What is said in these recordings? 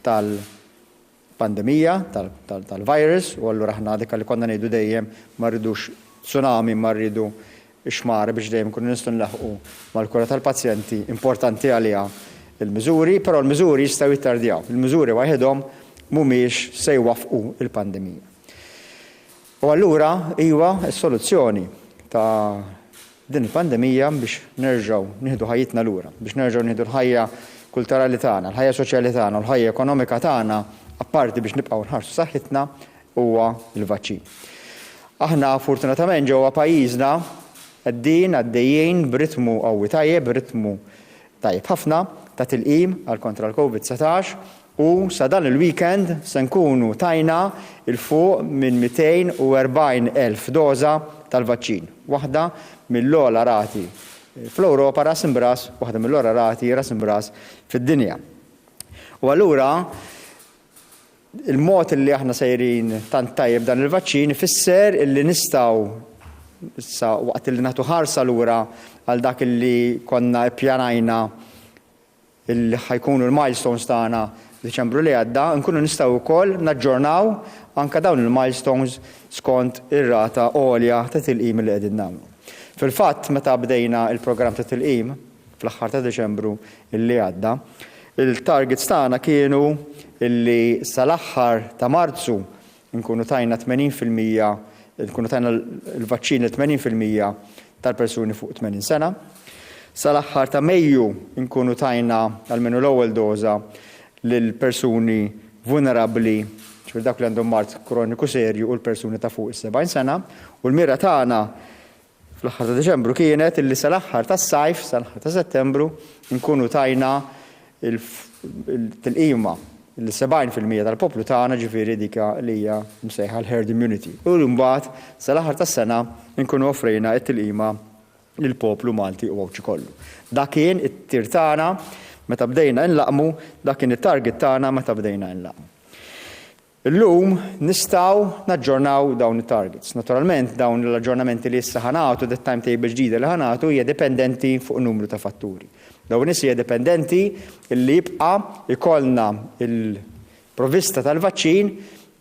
tal-pandemija, tal-virus, u allura aħna dik li konna ngħidu dejjem ma rridux tsunami, ma rridu xmara biex dejjem kunu nistgħu nlaħqu mal-kura tal-pazjenti importanti għaliha il-miżuri, però l-miżuri jistgħu jittardjaw. Il-miżuri waħedhom mhumiex se jwaffqu il-pandemija. U allura iwa s-soluzzjoni ta' din il-pandemija biex nerġgħu nieħdu ħajjitna lura, biex nerġgħu nieħdu l-ħajja kulturali tagħna, l-ħajja soċjali tagħna, l-ħajja ekonomika tagħna, apparti biex nibqgħu nħarsu saħħitna huwa l-vaċċin. Aħna fortunatament ġewwa pajjiżna għaddejjin b'ritmu qawwi tajjeb, b'ritmu tajjeb ħafna ta' tilqim għal kontra l-COVID-19 u sa dan il-weekend se nkunu tajna il-fuq minn 240,000 doża tal-vaċċin. Waħda mill-ogħla rati fl-Ewropa ras imbras, waħda mill-ogħla rati ras imbras fid-dinja. U allura il-mod li aħna sejrin tant tajjeb dan il-vaċċin ifisser illi nistgħu issa waqt li nagħtu ħarsa lura għal dak illi konna ppjanajna illi ħajkunu l-milestones tagħna Diċembru li għadda, nkunu nistgħu wkoll naġġornaw anke dawn il-milestones skont ir-rata għolja ta' tilqim li qegħdin nagħmlu. Fil-fatt meta bdejna il-programm ta' tilqim fl-aħħar ta' Deċembru illi għadda, il-targets tagħna kienu illi sal-aħħar ta' Marzu nkunu tajna 80%, nkunu tajna l-vaċċin l-80% tal-persuni fuq 80 sena. Sal-aħħar ta' Mejju nkunu tajna għalmenu l-ewwel doża lil persuni vulnerabbli, ċfir dak li għandhom mart kroniku serju u l-persuni ta' fuq 70 sena, u l-mira tagħna fl-aħħar ta' Deċembru kienet illi sal-aħħar tas-sajf, sal-aħħar ta' Settembru nkunu tajna il-tilqima il-70% tal-poplu tagħna ġifieri dika li hija msejħa l-herd immunity. U mbagħad sal-aħħar tas-sena nkunu offrejna t-tilqima lill-poplu Malti u Awċi kollu. Dak kien it-tir tagħna meta bdejna nlaqmu, dak kien it-target tagħna meta bdejna nlaqmu. Illum nistgħu naġġornaw dawn it-targets. Naturalment dawn l-aġġornamenti li issa ħanatu, timetable ġdida li ħanatu hija dipendenti fuq numru ta' fatturi. Dawn hija dipendenti illi jibqa' ikollna il-provvista tal-vaċċin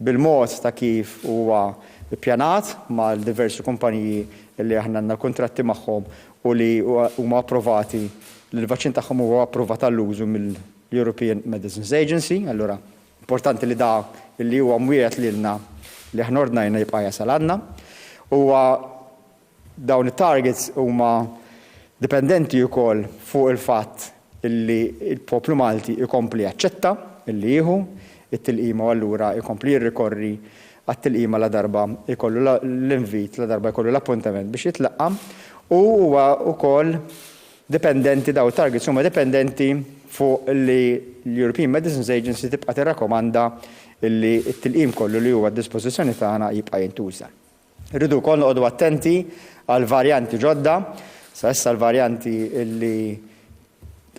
bil-mod ta' kif huwa ppjanat mal-diversi kumpaniji li aħna għandna kontratti magħhom u li huma approvati l-vaċċin tagħhom huwa approvat għall-użu mill-European Medicines Agency. Allura importanti li da illi huwa mwiegħed lilna li aħna ordnajna jibqa' jasal għandna. Huwa dawn it-targets huma dipendenti wkoll fuq il-fatt illi l-poplu Malti jkompli jaċċetta illi jieħu it-tilqima u allura jkompli jirrikorri għat-tilqima la darba jkollu l-invit, la darba jkollu l-appuntament biex jitlaqqa, u huwa wkoll dipendenti daw targets huma dipendenti fuq li l-European Medicines Agency tibqa' tirrakkomanda li t-tilqim kollu li huwa d-dispożizzjoni tagħna jibqa' jintuża. Irridu wkoll noqogħdu attenti għal varjanti ġodda, sa issa l-varjanti li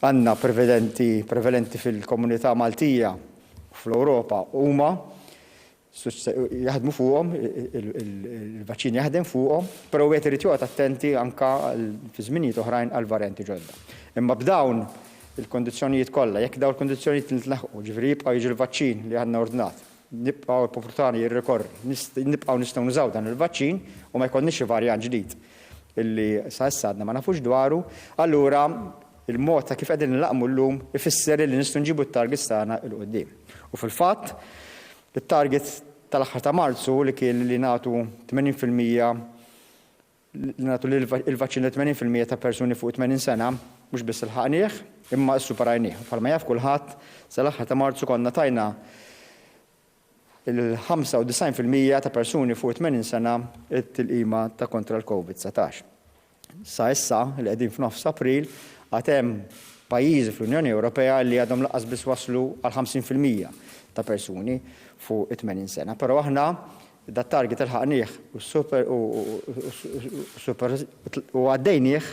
għandna prevalenti fil-komunità Maltija fl-Ewropa huma jaħdmu fuqhom, il-vaċċin jaħdem fuqhom, però wieħed irid joqgħod attenti anke fi żminijiet oħrajn għal varjanti ġodda. Imma b'dawn il-kondizzjonijiet kollha, jekk dawn il-kondizzjonijiet nitlaħqu, ġifieri jibqa' jiġi l-vaċċin li għandna ordnat, nibqgħu il-poplu tagħna jirrikorri, nibqgħu nistgħu nużaw dan il-vaċċin u ma jkollniex xi varjant ġdid illi sa issa għadna ma nafux dwaru, allura il-mod ta' kif qegħdin nilaqmu llum ifisser li nistgħu nġibu t-targets tagħna il qudiem. U fil-fatt it-target tal-aħħar ta' Marzu li kien li nagħtu 80% li nagħtu il-vaċċin li 80% ta' persuni fuq 80 sena mhux biss ilħaqnieh imma ssuperajnieh. Bħalma jaf kulħadd sal-aħħar ta' Marzu konna tajna il-95% ta' persuni fuq 80 sena it-tilqima ta' kontra l-COVID-19. Sa issa li qegħdin f'nofs April għad hemm pajjiżi fl-Unjoni Ewropea li għadhom laqqas biss waslu għal 50% ta' persuni fuq 80 sena. Però aħna dat target il-ħaqnieh u għaddejnieh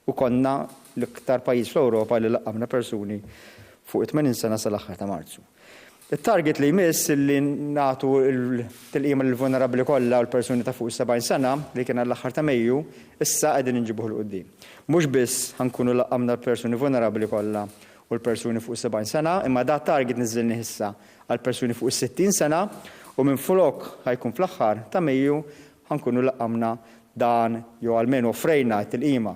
u konna l-iktar pajjiż fl-Ewropa li laqqamna persuni fuq 80 sena sal-aħħar ta' Marzu. Il-target li jmiss li nagħtu l-tilqima lill-vulnerabbli kollha u l-persuni ta' fuq 70 sena li kien l-aħħar ta' Mejju, issa qegħdin inġibuh l qudiem. Mhux biss ħankunu laqqamna l-persuni vulnerabbli kollha u l-persuni fuq 70 sena, imma da target niżilni issa għal persuni fuq 60 sena u minn flok ħajkun fl-aħħar ta' Mejju ħankunu laqqamna dan jew almenu offrejna t-tilqima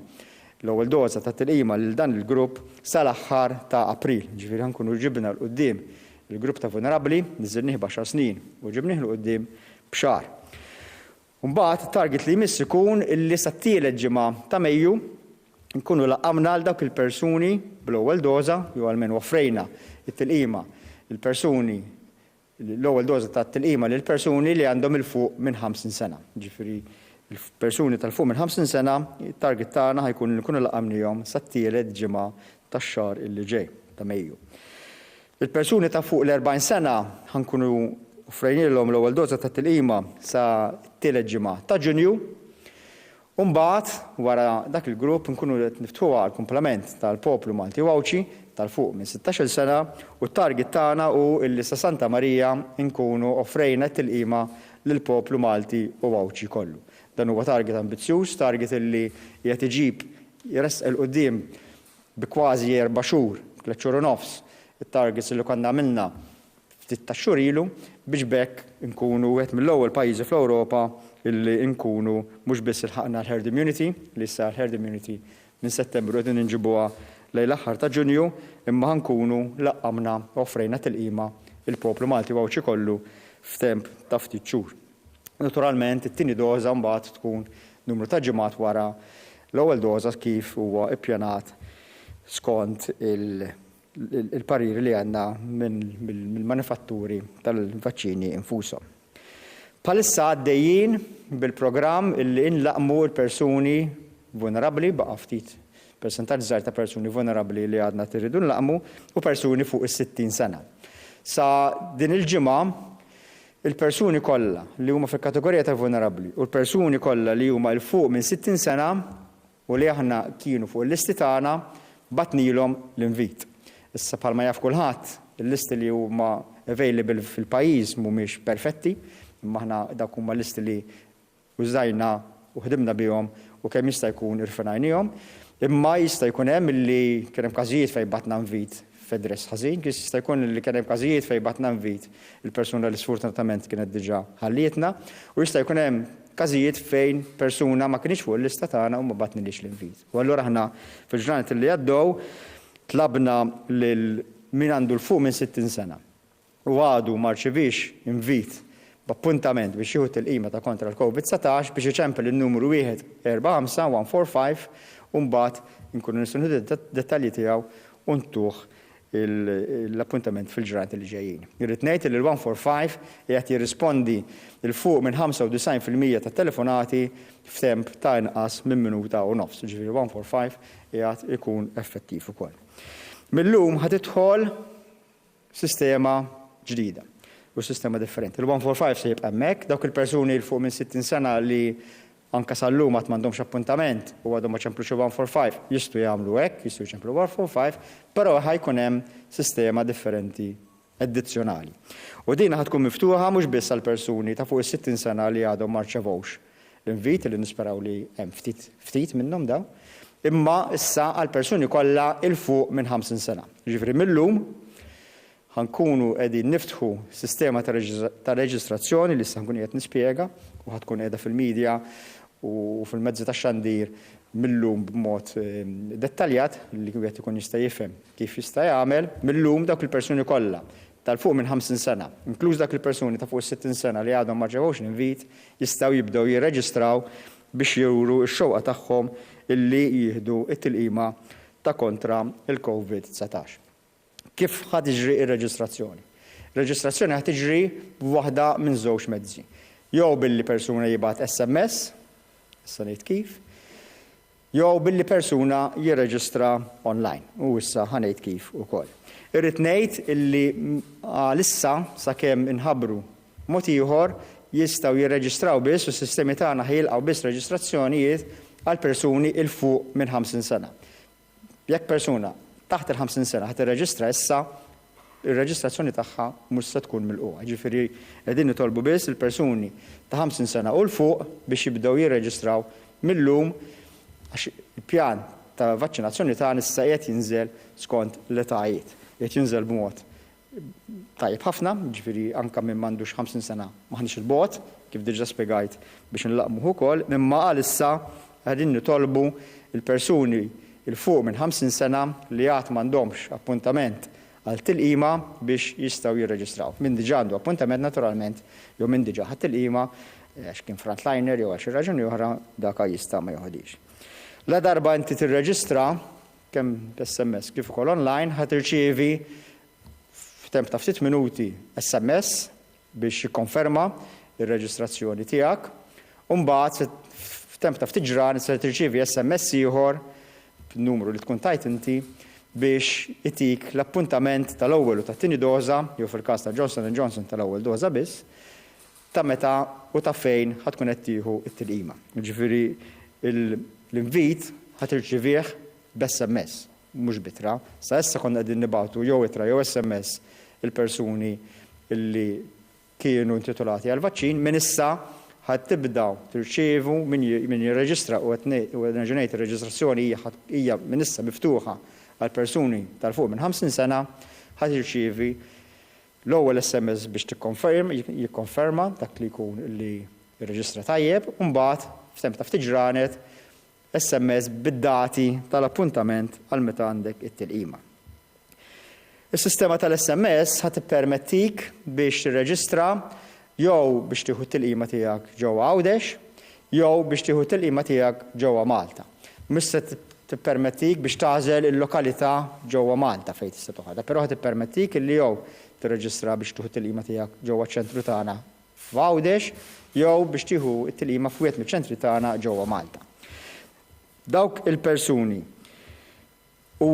l-ewwel doża ta' tilqima lil dan il-grupp sal-aħħar ta' April. Ġifieri ħankunu ġibna l qudiem il-grupp ta' vulnerabbli niżilnieh b'10 snin u ġibnieh l qudiem b'xahar. Mbagħad it-target li jmiss ikun illi sa t-tielet ġimgħa ta' Mejju nkunu laqqamna għal dawk il-persuni bl-ewwel doża jew almenu offrejna t-tilqima il-persuni l-ewwel doża ta' tilqima lil persuni li għandhom il-fuq minn 50 sena. Ġifieri il-persuni tal-fuq minn 50 sena, il-target tagħna ħajkun li nkunu laqamnihom sa t-tielet ġimgħa tax-xahar illi ġej ta' Mejju. Il-persuni ta' fuq l-40 sena ħankunu offrejnielhom l-ewwel doża ta' tilqima sa t-tielet ġimgħa ta' Ġunju. U mbagħad wara dak il-grupp nkunu qed niftħuha għal kumplament tal-poplu Malti Wawċi tal-fuq minn 16 sena u t-target tagħna hu illi sa Santa Marija nkunu offrejna t-tilqima lill-poplu Malti u Wawċi kollu. Dan huwa target ambizzjuż, target illi qed iġib jressaq il qudiem bi kważi 4 xhur, 3 xhur u nofs, it-targets li konna għamilna ftit ta' xhur ilu biex bekk nkunu wieħed mill-ewwel pajjiżi fl-Ewropa illi nkunu mhux biss ilħaqna l-herd immunity, li issa l-herd immunity minn Settembru qegħdin inġibuha lejn l-aħħar ta' Ġunju, imma ħankunu laqqamna offrejna tilqima il-poplu Malti Wawċi kollu f'temp ta' ftit xhur. Naturalment, it-tieni doża mbagħad tkun numru ta' ġimgħat wara l-ewwel doża kif huwa ppjanat skont il-pariri li għandna mill-manifatturi tal-vaċċini infushom. Bħalissa għaddejjin bil-programm illi inlaqmu l-persuni vulnerabbli baqa' ftit persentaġġ żgħar ta' persuni vulnerabbli li għadna tirridu nlaqmu u persuni fuq is-60 sena. Sa din il-ġimgħa il-persuni kollha li huma fil-kategorija ta' vulnerabbli u l-persuni kollha li huma l fuq minn 60 sena u li aħna kienu fuq il-listi tagħna batnilhom l-invit. Issa bħalma jaf kulħadd il-listi li huma available fil-pajjiż mhumiex perfetti, imma aħna dak huma listi li użajna u ħdimna bihom u kemm jista' jkun irfinajnihom, imma jista' jkun hemm illi kien hemm każijiet fejn batna invit f'edress ħażin, kif jista' jkun li kien hemm każijiet fejn batna invit il-persuna li sfortunatament kienet diġà ħallietna u jista' jkun hemm każijiet fejn persuna ma kienx fuq il-lista tagħna u ma batnilix l-invit. U allura aħna fil-ġranet li għaddew tlabna lil min għandu l-fuq minn 60 sena u għadu ma rċevix invit b'appuntament biex jieħu tilqima ta' kontra l-COVID-19 biex iċempel il-numru 145 u mbagħad inkunu nistgħu nieħdu dettalji tiegħu u ntuh l-appuntament fil-ġranet li ġejjin. Irrid ngħid li l-145 qiegħed jirrispondi il fuq minn 95% tat-telefonati f'temp ta' inqas minn minuta u nofs. Ġifieri 145 qiegħed ikun effettiv ukoll. Millum ħad tidħol sistema ġdida u sistema differenti. Il-145 se jibqa' hemmhekk, dawk il-persuni l fuq minn 60 sena li anke sal-lum għad m'għandhomx appuntament u għadhom ma ċemplux 145 jistgħu jagħmlu hekk, jistgħu jċemplu 145, però ħajkun hemm sistema differenti addizzjonali. U din ħadkun miftuħa mhux biss għal persuni ta' fuq is-60 sena li għadhom ma rċevewx l-invit li nisperaw li hemm ftit minnhom daw, imma issa għal persuni kollha il fuq minn 50 sena. Ġifieri millum ħankunu qegħdin niftħu sistema ta' reġistrazzjoni li issa nkun qed nispjega u ħadkun qiegħda fil-medja u fil-mezzi tax-xandir millum b'mod dettaljat li wieħed ikun jista' jifhem kif jista' jagħmel millum dawk il-persuni kollha tal-fuq minn 50 sena, inkluż dak il-persuni ta' fuq 60 sena li għadhom ma ġewux invit jistgħu jibdew jirreġistraw biex juru x-xewqa tagħhom illi jieħdu t-tilqima ta' kontra il-COVID-19. Kif ħad tiġri r-reġistrazzjoni? Ir-reġistrazzjoni ħad tiġri b'waħda minn żewġ mezzi. Jew billi persuna jibgħat SMS, issa ngħid kif, jew billi persuna jirreġistra online. U issa ħanejt kif ukoll. Irrid ngħid illi għalissa sakemm inħabbru mod ieħor jistgħu jirreġistraw biss u s-sistemi tagħna ħejilqgħu biss reġistrazzjonijiet għal persuni il fuq minn 50 sena. Jekk persuna taħt il-50 sena ħad irreġistra issa ir-reġistrazzjoni tagħha mhux se tkun milquha. Ġifieri qegħdin nitolbu biss il-persuni ta' 50 sena u l fuq biex jibdew jirreġistraw millum għax il-pjan ta' vaċċinazzjoni tagħna issa qed jinżel skont l-etajiet. Qed jinżel b'mod tajjeb ħafna, ġifieri anke minn m'għandux 50 sena m'aħniex il-bot, kif diġà spjegajt biex nlaqmuh ukoll, imma għalissa qegħdin nitolbu il-persuni il fuq minn 50 sena li għad m'għandhomx appuntament għal tilqima biex jistgħu jirreġistraw. Min diġà għandu appuntament naturalment jew min diġà ħadd tilqima għax kien frontliner jew għal xi raġuni oħra dak jista' ma joħodix. La darba inti tirreġistra kemm SMS kif ukoll online ħadd irċievi f'temp ta' ftit minuti SMS biex jikkonferma ir-reġistrazzjoni tiegħek u mbagħad f'temp ta' ftit ġranet se tirċievi SMS ieħor b'numru li tkun tajt inti biex itik l-appuntament tal-ewwel u tat-tieni doża, jew fil-każ ta' Johnson & Johnson tal-ewwel doża biss, ta' meta u ta' fejn ħadd tkun qed tieħu t-tilqima. Jiġifieri l-invit ħadd irċivih b'SMS, mhux bitra. Sa issa konna qegħdin nibagħtu jew itra jew SMS il-persuni li kienu intitolati għal vaċċin, minn issa ħadd tibdaw tirċievu min jirreġistra u ngħid ir-reġistrazzjoni hija minn issa miftuħa għal persuni tal-fuq minn 50 sena ħadd irċievi l-ewwel SMS biex jikkonferma dak li jkun li jirreġistra tajjeb u mbagħad f'temp ta' ftit ġranet SMS bid-dati tal-appuntament għal meta għandek it-tilqima. Is-sistema tal-SMS ħadd ippermettik biex tirreġistra jew biex tieħu t-tilqima tiegħek ġewwa Għawdex jew biex tieħu t-tilqima tiegħek ġewwa Malta. Mhux se tippermettik biex tagħżel il-lokalità ġewwa Malta fejn tista' toħodha, però ħadd ippermettik li jew tirreġistra biex tieħu t-tilqima tiegħek ġewwa ċ-ċentru tagħna f'Għawdex jew biex tieħu t-tilqima f'wieħed miċ-ċentri tagħna ġewwa Malta. Dawk il-persuni u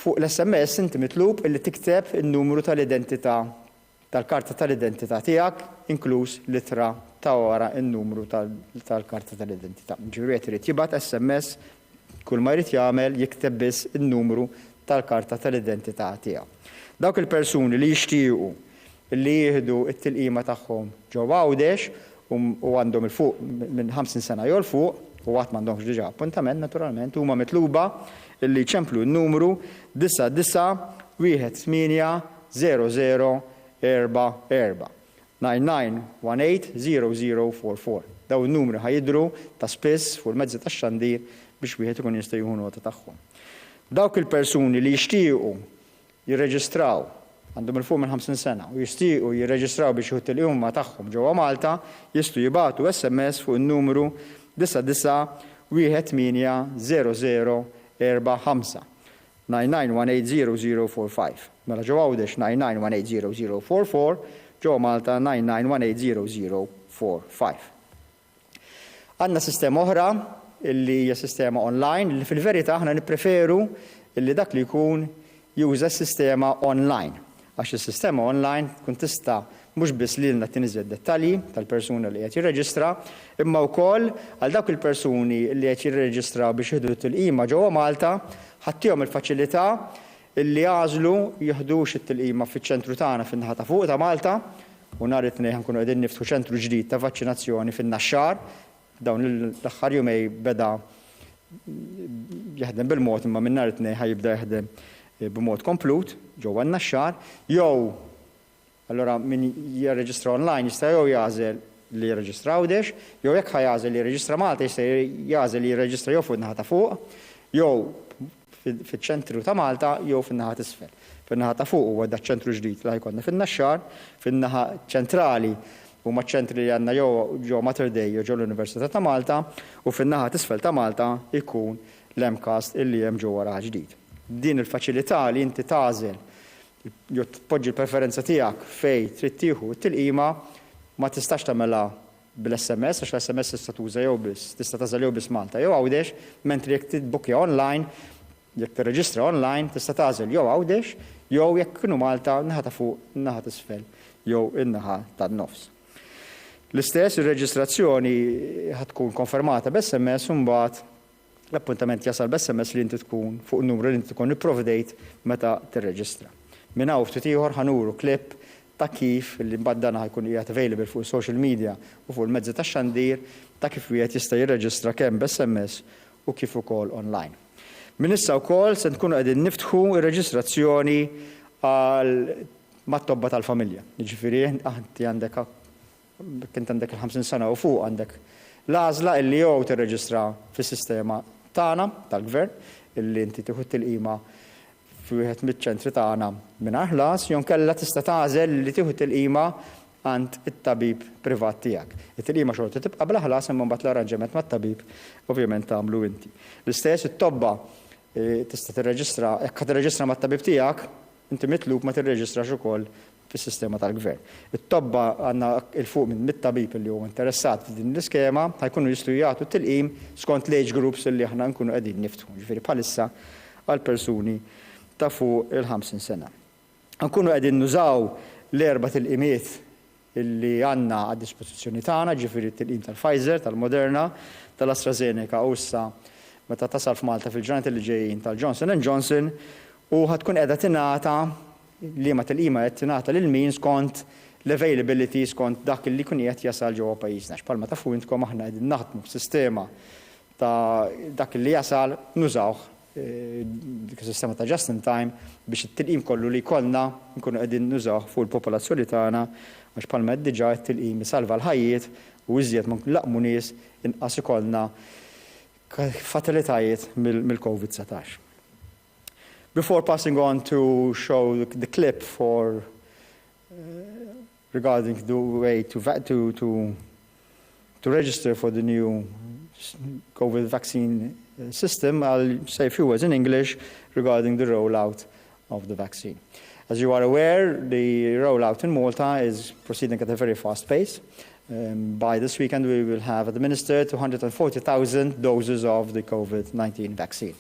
fuq l-SMS inti mitlub illi tikteb in-numru tal-identità tal-karta tal-identità tiegħek, inkluż litra ta' wara n-numru tal-karta tal-identità. Ġifieri qed irid jibgħat SMS kull ma jrid jagħmel jikteb biss in-numru tal-karta tal-identità tiegħu. Dawk il-persuni li jixtiequ li jieħdu t-tilqima tagħhom ġewwa Għawdex u għandhom il-fuq minn 50 sena jew fuq u għat m'għandhomx diġà appuntament naturalment huma mitluba illi ċemplu n-numru 99180044 99180044. Daw in-numri ħajidru ta' spiss fuq il-mezzi tax-xandir biex wieħed ikun jista' jieħu nota tagħhom. Dawk il-persuni li jixtiequ jirreġistraw għandhom il-fuq minn 50 sena u jixtiequ jirreġistraw biex jieħu t-tilqima tagħhom ġewwa Malta jistgħu jibagħtu SMS fuq in-numru 99180045 99180045. Mela ġewwa Għawdex 99180044, ġewwa Malta 99180045. Għandna sistema oħra illi hija sistema online li fil-verità aħna nippreferu illi dak li jkun juża s-sistema online. Għax is-sistema online tkun tista' mhux biss lilna tinżel dettalji tal-persuna li qed jirreġistra, imma wkoll għal dawk il-persuni li qed jirreġistraw biex jieħdu t-tilqima ġewwa Malta ħaddihom il-faċilità illi jażlu jieħdux it-tilqima fiċ-ċentru tagħna fin-naħa ta' fuq ta' Malta u nhar it-tnejn ħankunu qegħdin niftħu ċentru ġdid ta' vaċċinazzjoni fin-Naxxar. Dawn l-aħħar jumej beda jaħdem bil-mod imma minn nhar it-tnejn ħajibda jaħdem b'mod komplut ġewwa n-Naxxar jew allora min jirreġistra online jista' jew jażel li jirreġistra Għawdex, jew jekk ħajażel li jirreġistra Malta jista' jażel li jirreġistra jew fuq in-naħa ta' fuq, jew fiċ-ċentru ta' Malta jew fin-naħa t'isfel. Fin-naħa ta' fuq huwa dak ċentru ġdid li jkollna fin-Naxxar, fin-naħa ċentrali huma ċentri li għandna jew Mater Dei jew ġew l-Università ta' Malta u fin-naħa t'isfel ta' Malta jkun l-MCAST illi hemm ġewwa raħ ġdid. Din il-faċilità li inti tagħżel jew tpoġġi l-preferenza tiegħek fejn trid tieħu t-tilqima ma tistax tagħmilha bil-SMS għax l-SMS tista' tuża jew biss, tista' tażel jew biss Malta jew Għawdex, mentri jekk titbookja online, jekk tirreġistra online tista' tażel jew Għawdex jew jekk kienu Malta naħa ta' fuq, naħa t'isfel jew in-naħa tan-nofs. L-istess ir-reġistrazzjoni ħatkun konfermata b'SMS u mbagħad l-appuntament jasal b'SMS li inti tkun fuq in-numru li inti tkun ipprovdejt meta tirreġistra. Minn hawn ftit ieħor ħanuru klipp ta' kif li mbagħad dan ħajkun qiegħed available fuq social media u fuq il-mezzi tax-xandir ta' kif wieħed jista' jirreġistra kemm b'SMS u kif ukoll online. Minn issa wkoll se nkunu qegħdin niftħu r-reġistrazzjoni mat-tobba tal-familja. Jiġifieri inti għandek il-50 sena u fuq għandek l-għażla illi jew tirreġistra fis-sistema tagħna tal-gvern illi inti tieħu tilqima f'wieħed miċ-ċentri tagħna mingħajr ħlas jew kellha tista' tagħżel li tieħu tilqima għand it-tabib privat tiegħek. It-tilqima xorta tibqa' bla ħlas imma mbagħad l-arranġament mat-tabib ovvjament tagħmlu inti. L-istess it-tobba tista' tirreġistra jekk tirreġistra mat-tabib tiegħek, inti mitlub ma tirreġistrax ukoll fis-sistema tal-gvern. It-tobba għandna il-fuq minn mit-tabib li huwa interessat f'din l-iskema ħajkunu jistgħu jagħtu tilqim skont l-age groups li aħna nkunu qegħdin niftħu. Ġifieri bħalissa għal persuni ta' fuq il-50 sena. Nkunu qegħdin nużaw l-erba' tilqimiet illi għandna għad-dispożizzjoni tagħna, ġifieri t-tilqim tal-Pfizer, tal-Moderna, tal-AstraZeneca u issa meta tasal f'Malta fil-ġranet li ġejjin tal-Johnson & Johnson u ħatkun qiegħda tingħata li ma tilqima qed tingħata lil min skont l-availability skont dak li jkun qiegħed jasal ġewwa pajjiżna. X'bħalma tafu intkom aħna qegħdin naħdmu b'sistema ta' dak li jasal nużawh dik is-sistema ta' just in time biex it-tilqim kollu li jkollna nkunu qegħdin nużawh fuq il-popolazzjoni tagħna għax bħalma qed diġà it-tilqim isalva l-ħajjiet u iżjed ma nlaqmu nies inqas ikollna fatalitajiet mill-COVID-19. Before passing on to show the clip for regarding the way to register for the new COVID vaccine system, I'll say a few words in English regarding the rollout of the vaccine. As you are aware, the rollout in Malta is proceeding at a very fast pace. By this weekend, we will have administered 240,000 doses of the COVID-19 vaccine.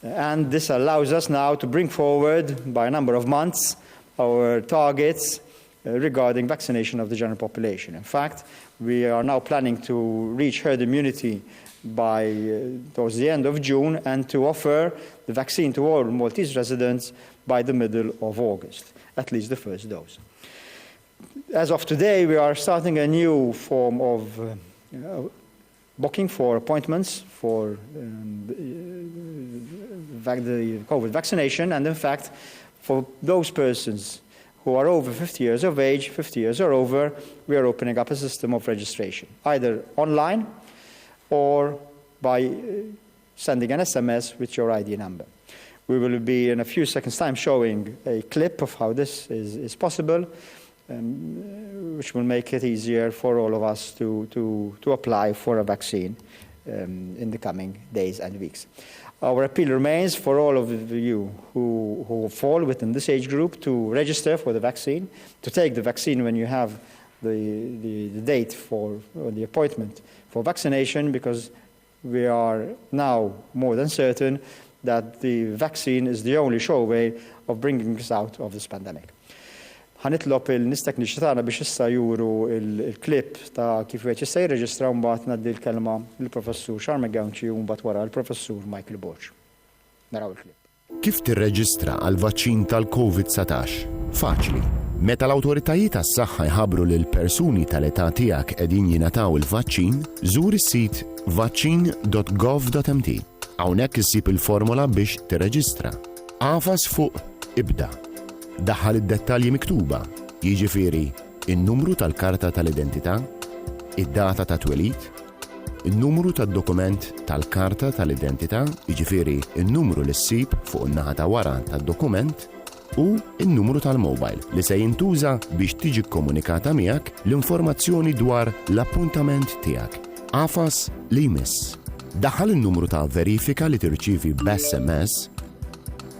And this allows us now to bring forward, by a number of months, our targets regarding vaccination of the general population. In fact, we are now planning to reach herd immunity by towards the end of June and to offer the vaccine to all Maltese residents by the middle of August, at least the first dose. As of today, we are starting a new form of booking for appointments for the COVID vaccination, and in fact, for those persons who are over 50 years of age, 50 years or over, we are opening up a system of registration, either online or by sending an SMS with your ID number. We will be in a few seconds' time showing a clip of how this is possible, which will make it easier for all of us to apply for a vaccine in the coming days and weeks. Our appeal remains for all of you who fall within this age group to register for the vaccine, to take the vaccine when you have the date for the appointment for vaccination, because we are now more than certain that the vaccine is the only sure way of bringing us out of this pandemic. Ħanitlob il-nistekniċi tagħna biex issa juru il-klip ta' kif wieħed jista' jirreġistra u mbagħad ngħaddi l-kelma lill-Professur Charme Gawnċi u mbagħad wara l-Professur Michael Borch. Naraw il-klip. Kif tirreġistra għal vaċċin tal-COVID-19? Faċli. Meta l-awtoritajiet tas-saħħa jħabbru lil persuni tal-età tiegħek qegħdin jingħataw il-vaċċin, żur is-sit vaccine.gov.mt. Hawnhekk issib il-formola biex tirreġistra. Għafas fuq ibda. Daħħal id-dettalji miktuba, jiġifieri in-numru tal-karta tal-identità, id-data ta' twelid, in-numru tad-dokument tal-karta tal-identità, jiġifieri in-numru li ssib fuq in-naħa ta' wara tad-dokument u in-numru tal-mobile li se jintuża biex tiġi kkomunikata miegħek l-informazzjoni dwar l-appuntament tiegħek. Għafas li jmiss. Daħħal in-numru ta' verifika li tirċievi b'SMS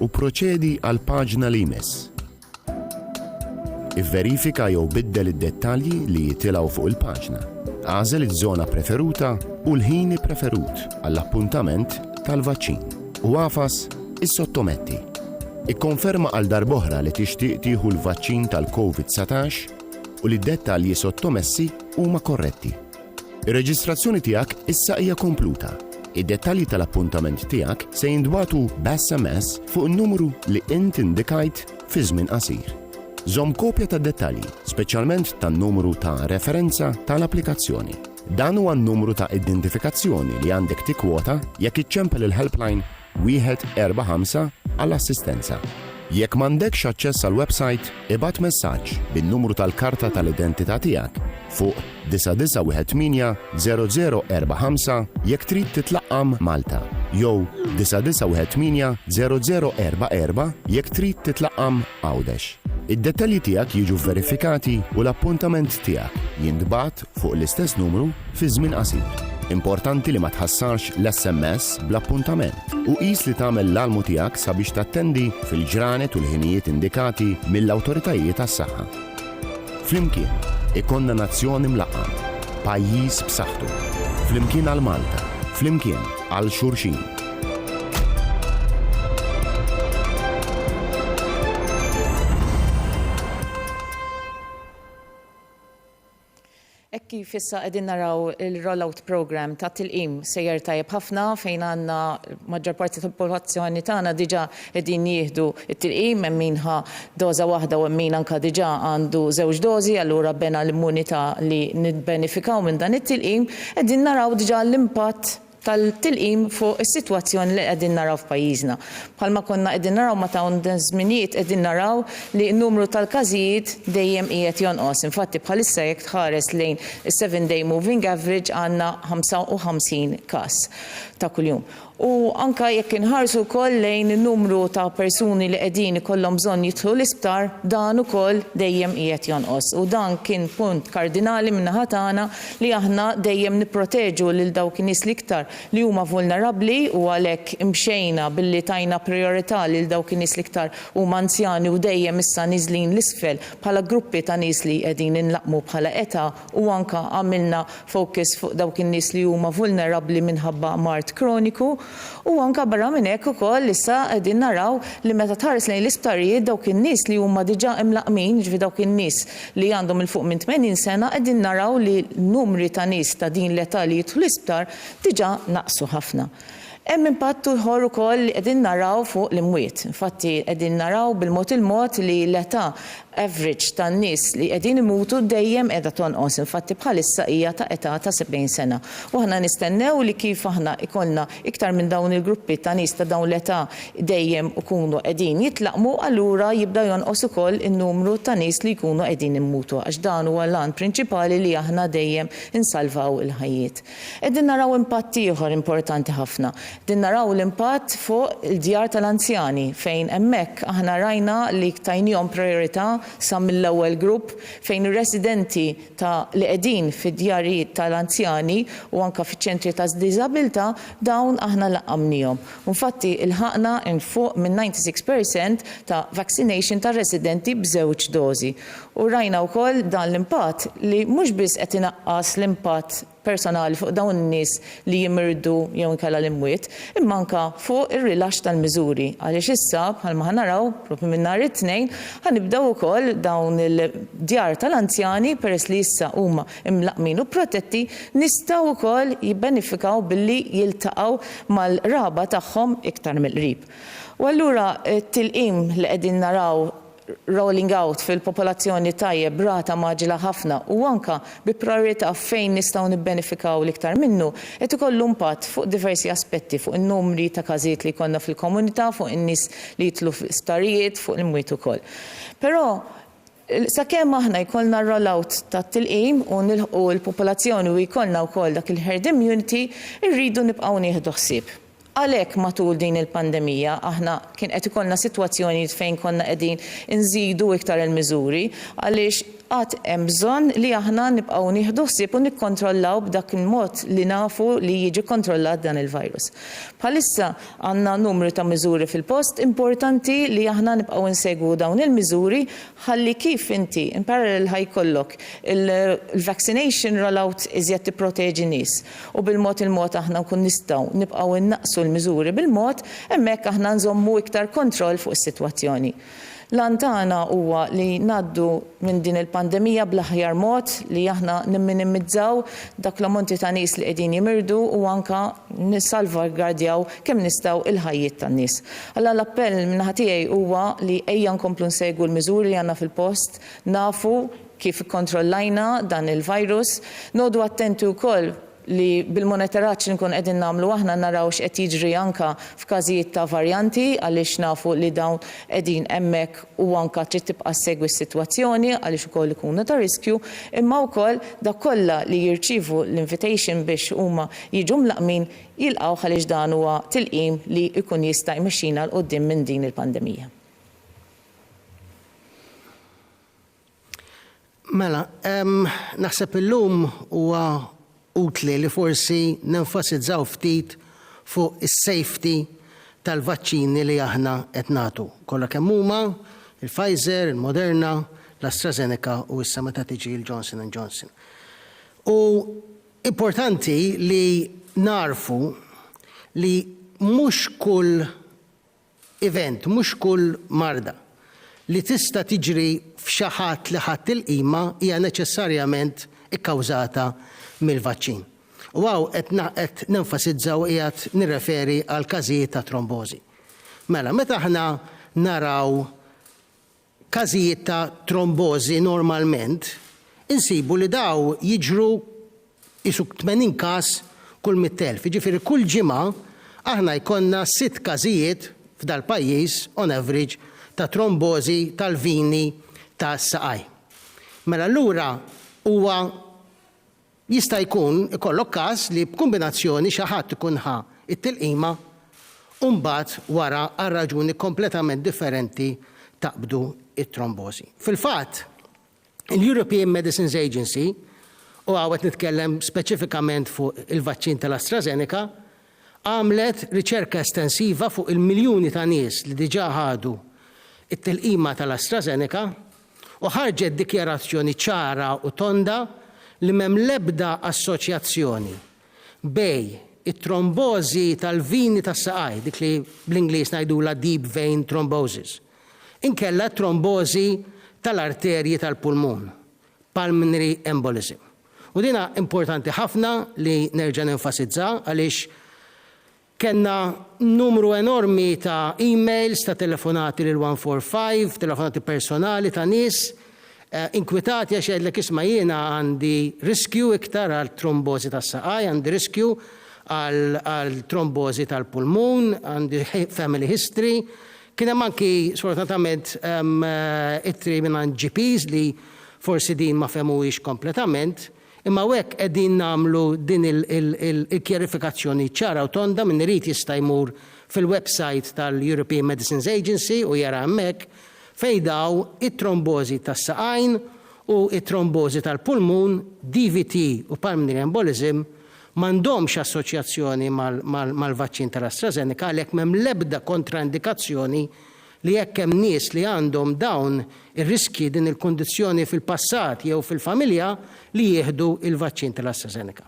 u proċedi għal paġna li jmiss. Ivverifika jew biddel id-dettalji li jitilgħu fuq il-paġna. Għażel iż-żona preferuta u l-ħin preferut għall-appuntament tal-vaċċin. U għafas is-sottometti. Ikkonferma għal darb'oħra li tixtieq tieħu l-vaċċin tal-COVID-19 u li d-dettalji sottomessi huma korretti. Ir-reġistrazzjoni tiegħek issa hija kompluta. Id-dettalji tal-appuntament tiegħek se jindbagħtu b'SMS fuq in-numru li int indikajt fi żmien qasir. Żomm kopja tad-dettalji, speċjalment tan-numru ta' referenza tal-applikazzjoni. Dan huwa n-numru ta' identifikazzjoni li għandek tikkwota jekk iċċempel il-helpline 145 għall-assistenza. Jekk m'għandekx aċċess għall-website, ibgħat messaġġ bin-numru tal-karta tal-identità tiegħek fuq 9918-0045 jekk trid titlaqqam Malta, jew 9918-0044 jekk trid titlaqqam Għawdex. Id-dettalji tiegħek jiġu verifikati u l-appuntament tiegħek jintbagħat fuq l-istess numru fi żmien qasir. Importanti li ma tħassarx l-SMS bl-appuntament u qis li tagħmel l-almu tiegħek sabiex tattendi fil-ġranet u l-ħinijiet indikati mill-awtoritajiet tas-saħħa. Flimkien ikonna nazzjoni mlaqqa, pajjiż b'saħħtu, flimkien għal Malta, flimkien għal xulxin. Kif issa qegħdin naraw il-rollout program ta' tilqim sejjer tajjeb ħafna fejn għandna maġġor parti tal-popolazzjoni tagħna diġà qegħdin jieħdu t-tilqim hemm minha doża waħda u hemm min anke diġà għandu żewġ dożi, allura bena l-immunità li nibbenefikaw minn dan it-tilqim qegħdin naraw diġà l-impatt tal-tilqim fuq is-sitwazzjoni li qegħdin naraw f'pajjiżna. Bħalma konna qegħdin naraw ma ta' żminijiet qegħdin naraw li n-numru tal-każijiet dejjem qiegħed jonqos. Infatti bħalissa jekk tħares lejn is-7-day moving average għandna 55 każ ta' kuljum. U anka jekk inħarsu wkoll lejn in-numru ta' persuni li qegħdin ikollhom bżonn jidħlu l-isptar, dan ukoll dejjem qiegħed jonqos. U dan kien punt kardinali min-naħa tagħna li aħna dejjem nipproteġu lil dawk in-nies l-iktar li huma vulnerabbli u għalhekk imxejna billi tajna priorità lil dawk in-nies l-iktar huma anzjani u dejjem issa niżlin l-isfel bħala gruppi ta' nies li qegħdin inlaqmu bħala età u anka għamilna focus fuq dawk in-nies li huma vulnerabbli minħabba mart kroniku. U anka barra minn hekk ukoll issa qegħdin naraw li meta tħares lejn l-isptarijiet dawk in-nies li huma diġà imlaqmin, ġifi dawk in-nies li għandhom il fuq minn 80 sena qegħdin naraw li n-numri ta' nies ta' din l-età li jidħlu l-isptar diġà naqsu ħafna. Hemm impattu ieħor ukoll li qegħdin naraw fuq l-imwiet. Infatti qegħdin naraw bil-mod il-mod li l-età average tan-nies li qegħdin imutu dejjem qiegħda tonqos. Infatti bħalissa hija ta' età ta' 70 sena. U aħna nistennew li kif aħna ikollna iktar minn dawn il-gruppi ta' nies ta' dawn l-età dejjem ikunu qegħdin jitlaqmu, allura jibda jonqos ukoll in-numru ta' nies li jkunu qegħdin immutu għax dan huwa l-għan prinċipali li aħna dejjem insalvaw il-ħajjiet. Qegħdin naraw impatt ieħor importanti ħafna. Din naraw l-impatt fuq il-djar tal-anzjani fejn hemmhekk aħna rajna li tajnihom priorità sa mill-ewwel grupp fejn ir-residenti li qegħdin fid-djarijiet tal-anzjani u anke fiċ-ċentri ta' diżabilità dawn aħna laqqamnihom. Infatti ilħaqna fuq minn 96% ta' vaccination ta' residenti b'żewġ dożi. U rajna wkoll dan l-impatt li mhux biss qed inaqqas l-impatt personali fuq dawn in-nies li jimirdu jew inkella l-imwiet, imma anke fuq ir-rilaxx tal-miżuri. Għaliex issa bħalma ħanaraw propri minn nhar it-tnejn ħanibdew ukoll dawn il-djar tal-anzjani peress li issa huma imlaqmin u protetti nistgħu wkoll jibbenefikaw billi jiltaqgħu mal-raba tagħhom iktar mill-qrib. U allura t-tilqim li qegħdin naraw rolling out fil-popolazzjoni tajjeb rata maġla ħafna u anka bi priorità fejn nistgħu nibbenefikaw l-iktar minnu qed ikollu impatt fuq diversi aspetti fuq in-numri ta' każijiet li jkollna fil-komunità, fuq in-nies li jitlu fl-isptarijiet, fuq l-imwiet ukoll. Però sakemm aħna jkollna rollout ta' tilqim u nilħqu l-popolazzjoni u jkollna wkoll dak il-herd immunity, irridu nibqgħu nieħdu ħsieb. Għalhekk matul din il-pandemija aħna kien qed ikollna sitwazzjoni fejn konna qegħdin inżidu iktar il-miżuri għaliex qatt hemm bżonn li aħna nibqgħu nieħdu ħsieb u nikkontrollaw b'dak il-mod li nafu li jiġi kontrollat dan il-virus. Bħalissa għandna numru ta' miżuri fil-post importanti li aħna nibqgħu nsegwu dawn il-miżuri ħalli kif inti in parallel ħajkollok il-vaccination rollout iżjed tipproteġi nies u bil-mod aħna nkun nistgħu nibqgħu innaqsu naqsu l-miżuri bil-mod, hemmhekk aħna nżommu iktar kontroll fuq is-sitwazzjoni. L-antana huwa li naddu minn din il-pandemija bl-aħjar mod li aħna nimminimizzaw dak l-ammonti ta' nies li qegħdin jimirdu u anka nissalvagwardjaw kemm nistgħu il-ħajjiet tan-nies. Alla l-appell min-naħa tiegħi huwa li ejja nkomplu nsegwu l-miżuri li għandna fil-post, nafu kif ikkontrollajna dan il-virus, nodu attenti wkoll li bil-monitoraġġ li nkun qegħdin nagħmlu aħna naraw x'qed jiġri anke f'każijiet ta' varjanti għaliex nafu li dawn qegħdin hemmhekk u anke trid tibqa' segwi s-sitwazzjoni għaliex ukoll ikunu ta' riskju, imma wkoll dak kollha li jirċievu l-invitation biex huma jiġu mlaqmin jilqgħu għaliex dan huwa tilqim li jkun jista' jmexxina l quddiem minn din il-pandemija. Mela, naħseb illum huwa utli li forsi nenfasizzaw ftit fuq is-safety tal-vaċċini li aħna qed nagħtu. Kollha kemm huma il-Pfizer, il-Moderna, l-AstraZeneca u issa meta tiġi l-Johnson & Johnson. U importanti li narfu li mhux kull event, mhux kull marda li tista' tiġri f'xi ħadd li ħadd il-qima hija neċessarjament ikkawżata mill-vaċċin. U għaw qed nenfasizzaw qiegħed nirreferi għal każijiet ta' trombożi. Mela, meta aħna naraw każijiet ta' trombożi normalment, insibu li daw jiġru isu 80 każ kull 100,000. Jiġifieri kull ġimgħa aħna jkollna 6 każijiet f'dal-pajjiż on average ta' trombożi tal-vini tas-saqaj. Mela allura huwa jista' jkun ikollok każ li b'kombinazzjoni xi ħadd ikun ħa it-tilqima u mbagħad wara għal raġuni kompletament differenti taqbdu it-trombożi. Fil-fatt, il-European Medicines Agency, u għawet nitkellem speċifikament fuq il-vaċċin tal-AstraZeneca, għamlet riċerka estensiva fuq il-miljuni ta' nies li diġà ħadu it-tilqima tal-AstraZeneca u ħarġet dikjarazzjoni ċara u tonda li m'hemm l-ebda assoċjazzjoni bej it-trombożi tal-vini tas-saqaj, dik li bl-Ingliż ngħidula deep vein thrombosis, inkella trombożi tal-arterji tal-pulmun, pulmonary embolism. U dina importanti ħafna li nerġa' nenfasizza għaliex kellna numru enormi ta' emails, ta' telefonati lil 145, telefonati personali ta' nies inkwitati għax jgħidlek isma' jiena għandi riskju iktar għal trombożi tas-saqaj, għandi riskju għal trombożi tal-pulmun, għandi family history. Kien hemm anki sfortunatament ittri minn GPs li forsi din ma femuhiex kompletament, imma hekk qegħdin nagħmlu din il-kjarifikazzjoni ċara u tonda minn irid jista' jmur fil-website tal-European Medicines Agency u jara hemmhekk fejn daw it-trombożi tas-saqajn u it-trombożi tal-pulmun, DVT u pulmonary embolism m'għandhomx assoċjazzjoni mal-vaċċin tal-AstraZeneca għalhekk m'hemm l-ebda kontraindikazzjoni li jekk hemm nies li għandhom dawn ir-riski din il-kundizzjoni fil-passat jew fil-familja li jieħdu il-vaċċin tal-AstraZeneca.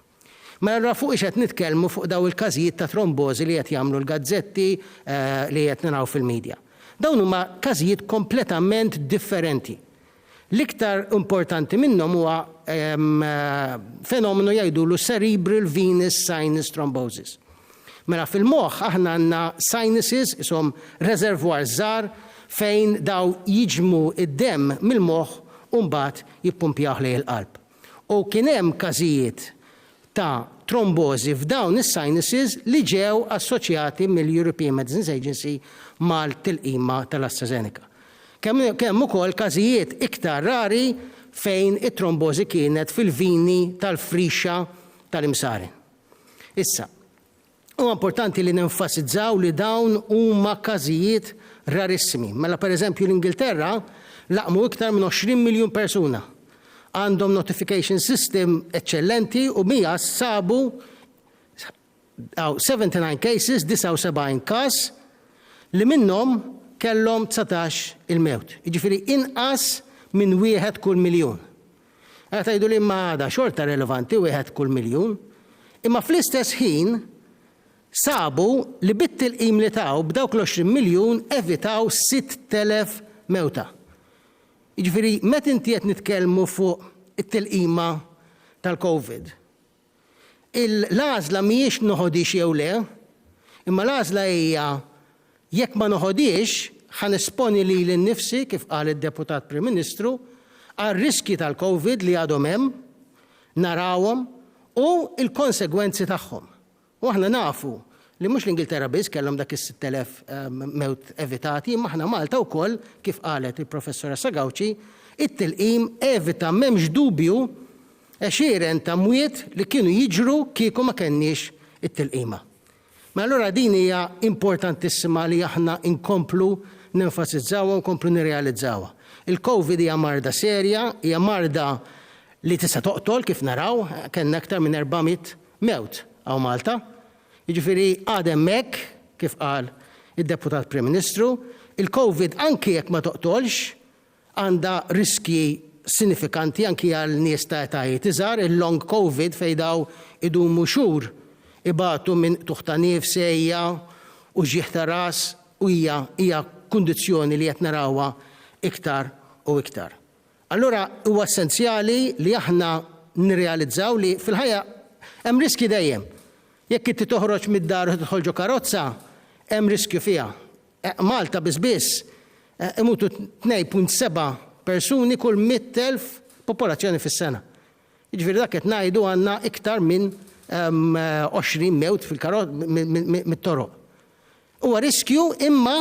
Mela fuq ix qed nitkellmu fuq daw il-każijiet ta' trombożi li qed jagħmlu l-gazzetti li qed naraw fil-medja. Dawn huma każijiet kompletament differenti. L-iktar importanti minnhom huwa fenomenu jgħidulu cerebral venous sinus thrombosis. Mela fil-moħħ aħna għandna sinuses ishom reservoir żgħar fejn daw jiġmu id-demm mill-moħħ u mbagħad jippumpjaw lejn il-qalb. U kien hemm każijiet ta' trombosi f'dawn is-sinuses li ġew assoċjati mill-European Medicines Agency mal-tilqima tal-AstraZeneca. Kemm ukoll każijiet iktar rari fejn it-trombosi kienet fil-vini tal-frixa tal-imsaren. Issa, huwa importanti li nenfasizzaw li dawn huma każijiet rarissimi. Mela pereżempju l-Ingilterra laqmu iktar minn 20 miljun persuna. Għandhom notification system eccellenti u mija sabu 79 cases, 79 każ li minnhom kellhom 19 il-mewt. Jiġifieri inqas minn wieħed kull miljun. Għara tgħidu li imma għada xorta relevanti wieħed kull miljun, imma fl-istess ħin 79 cases, 19 il-mewt. Jiġifieri inqas minn wieħed kull miljun. Għara tgħidu li imma għada xorta relevanti wieħed kull miljun, imma fl-istess ħin 79 cases, 19 il-mewt. sabu li bit-tilqim li taw b'dawk l-20 miljun evitaw 6,000 mewta. Jiġifieri meta inti qed nitkellmu fuq it-tilqima tal-COVID. L-għażla mhijiex noħodix jew le, imma l-għażla hija jekk ma noħodix ħanisponi lili nnifsi kif qal id-Deputat Prim Ministru għar-riski tal-COVID li għadhom hemm, narawhom u l-konsegwenzi tagħhom. U aħna nafu li mhux l-Ingilterra biss kellhom dak is-6,000 mewt evitati, imma aħna Malta wkoll kif qalet il-Professora Sagawċi, it-tilqim evita m'hemmx dubju għexieren ta' mwiet li kienu jiġru kieku ma kenniex it-tilqima. Ma allura din hija importantissima li aħna inkomplu nenfasizzawha u nkomplu nirrealizzawha. Il-COVID hija marda serja, hija marda li tista' toqtol kif naraw, kellna aktar minn 400 mewt għaw Malta. Jiġifieri għadem hekk kif qal id-Deputat Prim Ministru, il-COVID anki jekk ma toqtolx għandha riski sinifikanti anki għal nies ta' etajiet iżgħar, il-long COVID fejn daw idumu xhur ibatu minn tuħta nifsejja u ġieħ ta' ras u hija kundizzjoni li qed narawha iktar u iktar. Allura huwa essenzjali li aħna nirrealizzaw li fil-ħajja hemm riski dejjem. Jekk inti toħroġ mid-dar u tidħol ġo karozza, hemm riskju fiha. Malta biss imutu 2.7 persuni kull 100,000 popolazzjoni fis-sena. Jiġifieri dak qed ngħidu għandna iktar minn 20 mewt mit-toroq. Huwa riskju imma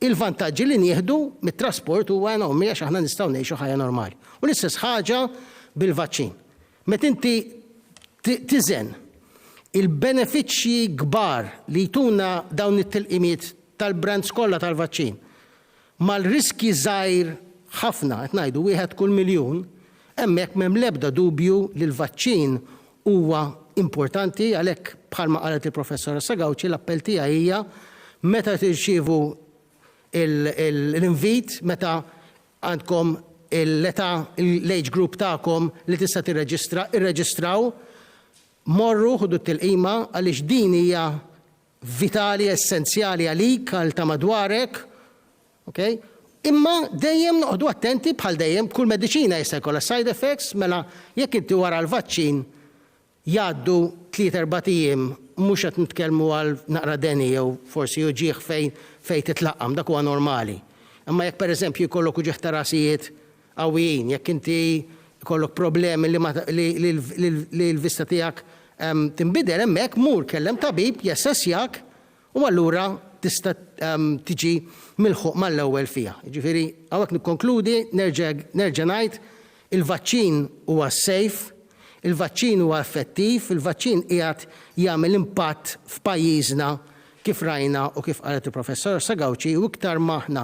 il-vantaġġi li nieħdu mit-trasport huwa enormi għax aħna nistgħu ngħixu ħajja normali. U l-istess ħaġa bil-vaċċin. Meta inti tiżen il-benefiċċji kbar li jtuna dawn it-tilqimiet tal-brands kollha tal-vaċċin mal-riski żgħir ħafna qed ngħidu wieħed kull miljun, hemmhekk m'hemm l-ebda dubju li l-vaċċin huwa importanti għalhekk bħalma qalet il-Professora Sagawċi l-appell tiegħi hija meta tirċievu l-invit, meta għandkom l-età, l-age group tagħkom li tista' irreġistraw, morru ħudu t-tilqima għaliex din hija vitali, essenzjali għalik, għal ta' madwarek, okay? Imma dejjem noqogħdu attenti bħal dejjem kull mediċina jista' jkollha side effects, mela jekk inti wara l-vaċċin jgħaddu 3-4 ijiem mhux qed nitkellmu għal naqra deni jew forsi uġieħ fejn titlaqqam, dak huwa normali. Imma jekk pereżempju jkollok uġieħ ta' rasijiet qawwijin, jekk inti jkollok problemi li l-vista tiegħek tinbidel hemmhekk mur kellem tabib jassessjak u allura tista' tiġi milħuq mal-ewwel fiha. Jiġifieri hawnhekk nikkonkludi nerġa' ngħid il-vaċċin huwa safe, il-vaċċin huwa effettiv, il-vaċċin qiegħed jagħmel impatt f'pajjiżna kif rajna u kif qalet il-Professor Sagawċi u iktar maħna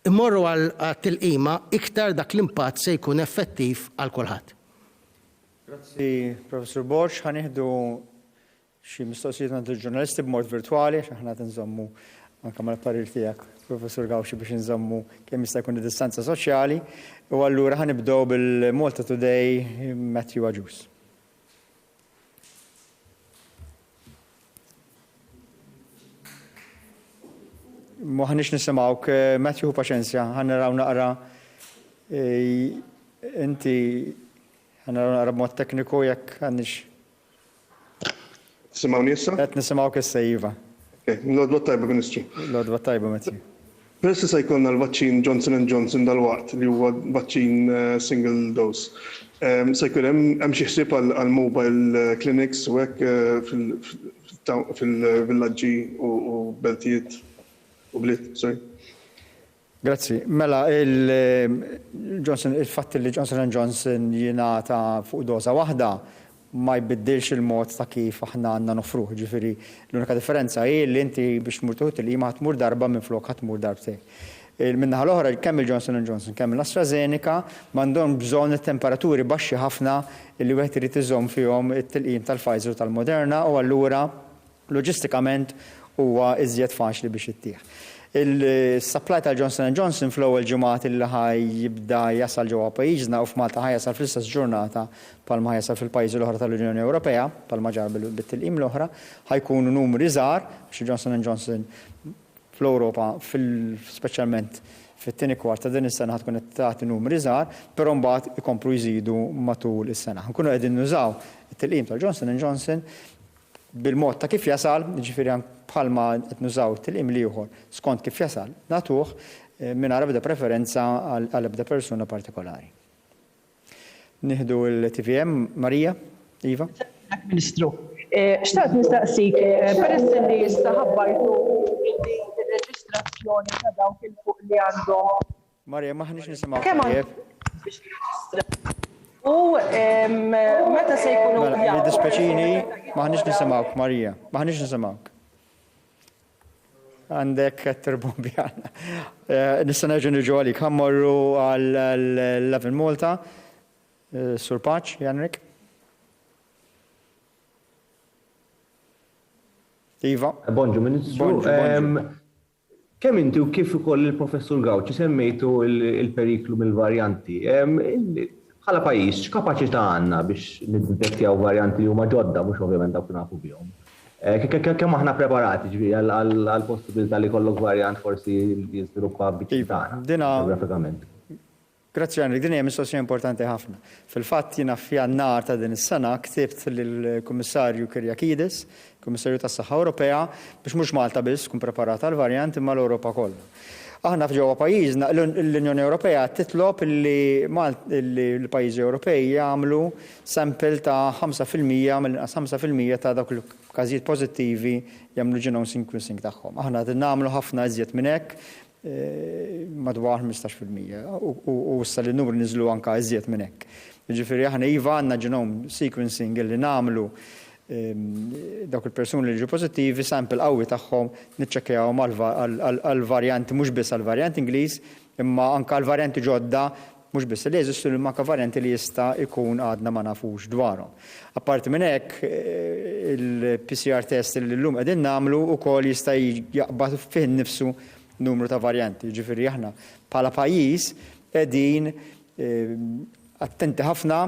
immorru għal-tilqima iktar dak l-impatt se jkun effettiv għal kulħadd. Grazzi, Professor Borx. Ħanieħdu xi mistoqsijiet għand il-ġurnalisti b'mod virtuali, aħna tinżommu anke mal-parir tiegħek, Professor Gawxi, biex inżommu kemm jista' jkun id-distanza soċjali. U allura ħanibdew bil-Malta Today Matthew Aġus. Ma ħanix nisimgħuk, Matthew, paċenzja, ħanaraw naqra inti ħanaraw naqra b'mod tekniku jekk ħanix. Tisimgħuni issa? Qed nisimgħuk issa iva. L-għodwa tajba, Ministru. L-għodwa tajba, Matthew. Peress se jkollna l-vaċċin Johnson & Johnson dal-waqt li huwa vaċċin single dose. Se jkun hemm xi ħsieb għal mobile clinics u hekk fil-villaġġi u beltijiet u bliet, sorry. Grazzi. Mela, il-fatt li Johnson & Johnson jingħata fuq doża waħda ma jbiddilx il-mod ta' kif aħna għandna nofruh. Ġifieri l-unika differenza hi li inti biex tmur tuħut il-qima tmur darba minflok tmur darbtejn. Min-naħa l-oħra kemm il-Johnson & Johnson, kemm l-AstraZeneca m'għandhom bżonn temperaturi baxxi ħafna li wieħed irid iżomm fihom it-tilqim tal-Pfizer u tal-Moderna u allura loġistikament huwa iżjed faċli biex ittieħ. Il-supply tal-Johnson & Johnson fl-ewwel ġimgħat li ħaj jibda jasal ġewwa pajjiżna u f'Malta ħaj jasal fl-istess ġurnata bħalma ħaj jasal fil-pajjiżi l-oħra tal-Unjoni Ewropea, bħalma ġar bit-tilqim l-oħra, ħajkunu numri żgħar biex Johnson & Johnson fl-Ewropa speċjalment fit-tieni kwart ta' din is-sena ħatkun qed tagħti numri żgħar, però mbagħad ikomplu jżidu matul is-sena. Nkunu qegħdin nużaw it-tilqim tal-Johnson & Johnson bil-mod ta' kif jasal, ġifieri bħalma qed nużaw it-tilqim li ieħor skont kif jasal, nagħtuh mingħajr ebda preferenza għal ebda persuna partikolari. Nieħdu l-TVM, Marija, Iva. Ministru, xtaqt nistaqsik, peress li issa ħabbartu il-reġistrazzjoni ta' dawk il-fuq li għandhom. Marija, maħniex nisimgħu. U meta se jkunu. Mela, li dispeċini, maħniex nisimgħuk, Marija, maħniex nisimgħuk. Għandek terbombi għanna. Nista' nerġa' niġu għalik, ħammorru għal-level Malta, Sur Paċ, Janrik. Iva. Bonġu, Ministru. Kemm inti u kif ukoll il-Professur Gawċi semmejtu il-periklu mill-varjanti. Bħala pajjiż, x'kapaċità għandna biex niddetektjaw varjanti li huma ġodda mhux ovvjament dawk li nafu bihom. Kemm aħna preparati ġifieri għall-possibilità li kollok varjant forsi jiżviluppa biċ-tagħna geografikament. Grazzi Henrik, din hija mistoqsija importanti ħafna. Fil-fatt jiena f'Jannar ta' din is-sena ktibt lill-Kummissarju Kyriakides, Kummissarju tas-Saħħa Ewropea, biex mhux Malta biss tkun preparata għal varjant imma l-Ewropa kollha. Aħna f'ġewwa pajjiżna l-Unjoni Ewropea titlob li l-pajjiżi Ewropej jagħmlu sample ta' 5% mill-inqas 5% ta' dawk il-każijiet pożittivi jagħmlu genome sequencing tagħhom. Aħna qed nagħmlu ħafna iżjed minn hekk madwar 15% u issa li n-numru niżlu anke iżjed minn hekk. Jiġifieri aħna iva għandna genome sequencing li nagħmlu dawk il-persuni li ġew pożittivi, sample qawwi tagħhom niċċekkjawhom għall-varjanti mhux biss għall-varjant Ingliż, imma anke għall-varjanti ġodda mhux biss li jeżistu imma anke varjanti li jista' jkun għadna ma nafux dwarhom. Apparti minn hekk, il-PCR test li llum qegħdin nagħmlu wkoll jista' jaqbad fih innifsu numru ta' varjanti. Ġifieri aħna bħala pajjiż qegħdin attenti ħafna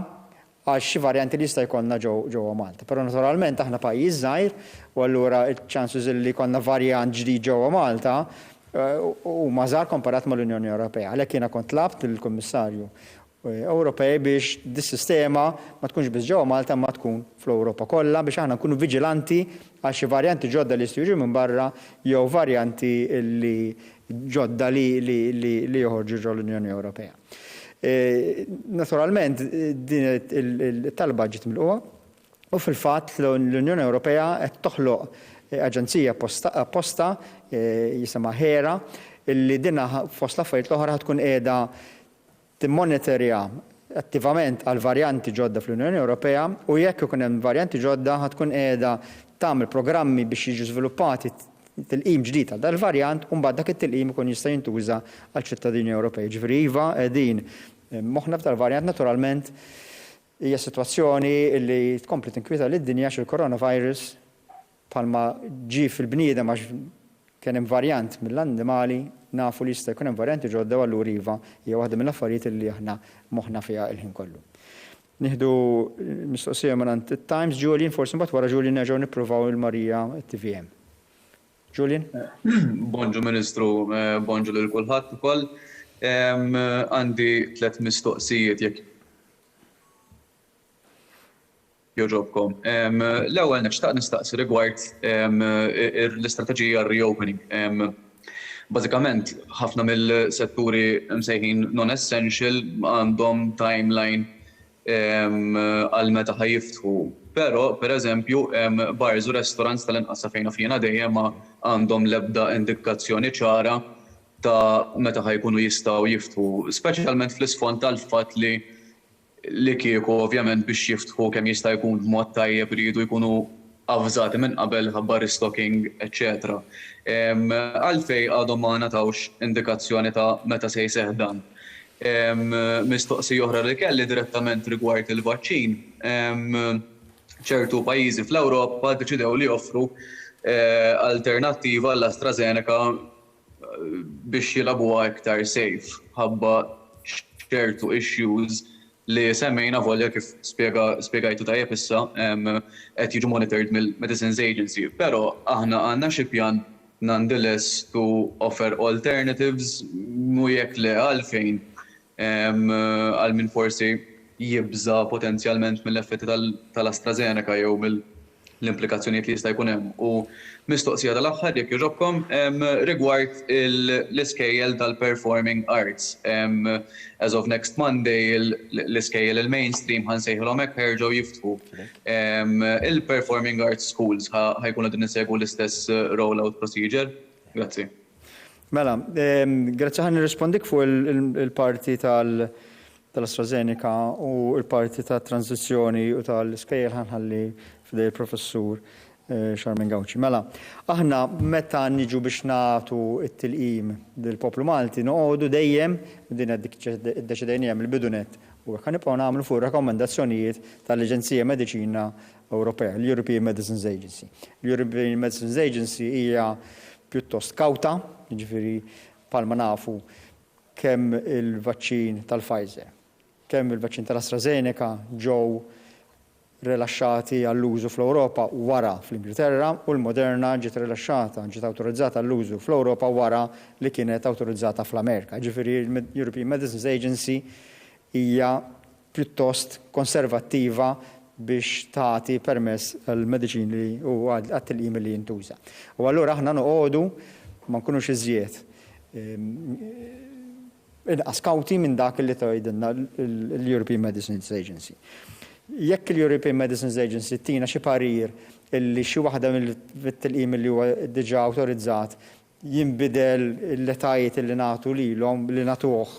għal xi varjanti li jista' jkollna ġewwa Malta. Però naturalment aħna pajjiż żgħir u allura ċ-chances li jkollna varjant ġdid ġewwa Malta huma żgħar komparat mal-Unjoni Ewropea. Għalhekk jiena kont tlabt il-Kummissarju Ewropej biex dis-sistema ma tkunx biss ġewwa Malta ma tkun fl-Ewropa kollha biex aħna nkunu viġilanti għal xi varjanti ġodda li jistgħu jiġu minn barra jew varjanti li ġodda li joħorġu ġew l-Unjoni Ewropea. Naturalment din il-talba ġiet milquha u fil-fatt l-Unjoni Ewropea qed toħloq aġenzija apposta jisimha HERA illi dinha fost l-affarijiet l-oħra tkun qiegħda timmonitorja attivament għal varjanti ġodda fl-Unjoni Ewropea u jekk ikun hemm varjanti ġodda tkun qiegħda tagħmel programmi biex jiġu żviluppati tilqim ġdid għal dal-varjant u mbagħad dak it-tilqim ikun jista' jintuża għal ċittadini Ewropej. Ġifieri iva qegħdin moħħna f'dal-varjant naturalment hija sitwazzjoni li tkompli tinkwita lid-dinja x'il-coronavirus bħalma ġie fil-bniedem għax kien hemm varjant mill-annimali nafu li jista' jkun hemm varjanti ġodda u allura iva hija waħda mill-affarijiet li aħna moħħna fiha l-ħin kollu. Nieħdu mistoqsija minn Times, Julian, forsi mbagħad wara Julian nerġgħu nippruvaw il-Marija TVM. Julian? Bonġu Ministru, bonġu lil kulħadd ukoll. Għandi 3 mistoqsijiet jekk joġobkom. L-ewwel nixtaq nistaqsi rigward l-istrateġija reopening. Bażikament ħafna mill-setturi msejħin non-essential għandhom timeline għal meta ħajjiftħu. Però, pereżempju, bars u restaurants tal-inqas fejn fina dejjem għandhom l-ebda indikazzjoni ċara ta' meta ħajkunu jistgħu jiftħu, speċjalment fl-isfond tal-fatt li kieku ovvjament biex jiftħu kemm jista' jkun b'mod tajjeb iridu jkunu avżati minn qabel ħabba restocking, etc. Għalfej għadhom ma nagħtawx indikazzjoni ta' meta se jseħħ dan. Mistoqsija oħra li kelli direttament rigward il-vaċċin. ċertu pajjiżi fl-Ewropa deċidew li joffru alternattiva għall-AstraZeneca biex jilabuha iktar safe ħabba ċertu issues li semmejna volja kif spiegajtu tajjeb issa qed jiġu monitored mill-Medicines Agency. Però aħna għandna xi pjan nonetheless to offer alternatives mu jekk le għalfejn għal min forsi jibża potenzjalment mill-effetti tal-AstraZeneca jew mill-implikazzjonijiet li jista' jkun hemm. U mistoqsija tal-aħħar jekk jogħġobkom rigward l-iskejjel tal-performing arts. As of next Monday l-iskejjel il-mainstream ħansejħilhom hekk ħerġgħu jiftħu. Il-performing arts schools ħajkunu din isegwu l-istess rollout procedure? Grazzi. Mela, grazzi ħan nirrispondik fuq il-parti tal-AstraZeneca u il-parti ta' tranzizjoni u tal-iskejjel ħanħalli f'dej il-professur Charmin Gawci. Mela, aħna meta niġu biex nagħtu it-tilqim del-poplu Malti noqogħdu dejjem din id-deċidejnija mill-bidunet u hekk nibqgħu nagħmlu fuq rakkomandazzjonijiet tal-Aġenzija Mediċina Ewropea, l-European Medicines Agency. L-European Medicines Agency hija pjuttost kawta, jiġifieri bħalma nafu kemm il-vaċċin tal-Pfizer, kemm il-vaċċin tal-AstraZeneca ġew rilaxxati għall-użu fl-Ewropa wara fl-Ingilterra u l-Moderna ġiet rilaxxata, ġiet awtorizzata għall-użu fl-Ewropa wara li kienet awtorizzata fl-Amerika. Ġifieri l-European Medicines Agency hija pjuttost konservattiva biex tagħti permess għall-mediċini u għat-tilqim li jintuża. U allura aħna noqogħdu ma nkunux iżjed inqas kawti minn dak li tgħidilna l-European Medicines Agency. Jekk il-European Medicines Agency tina xi parir illi xi waħda mill-tilqim li huwa diġà awtorizzat jinbidel l-etajiet li nagħtu lilhom li nagħtuh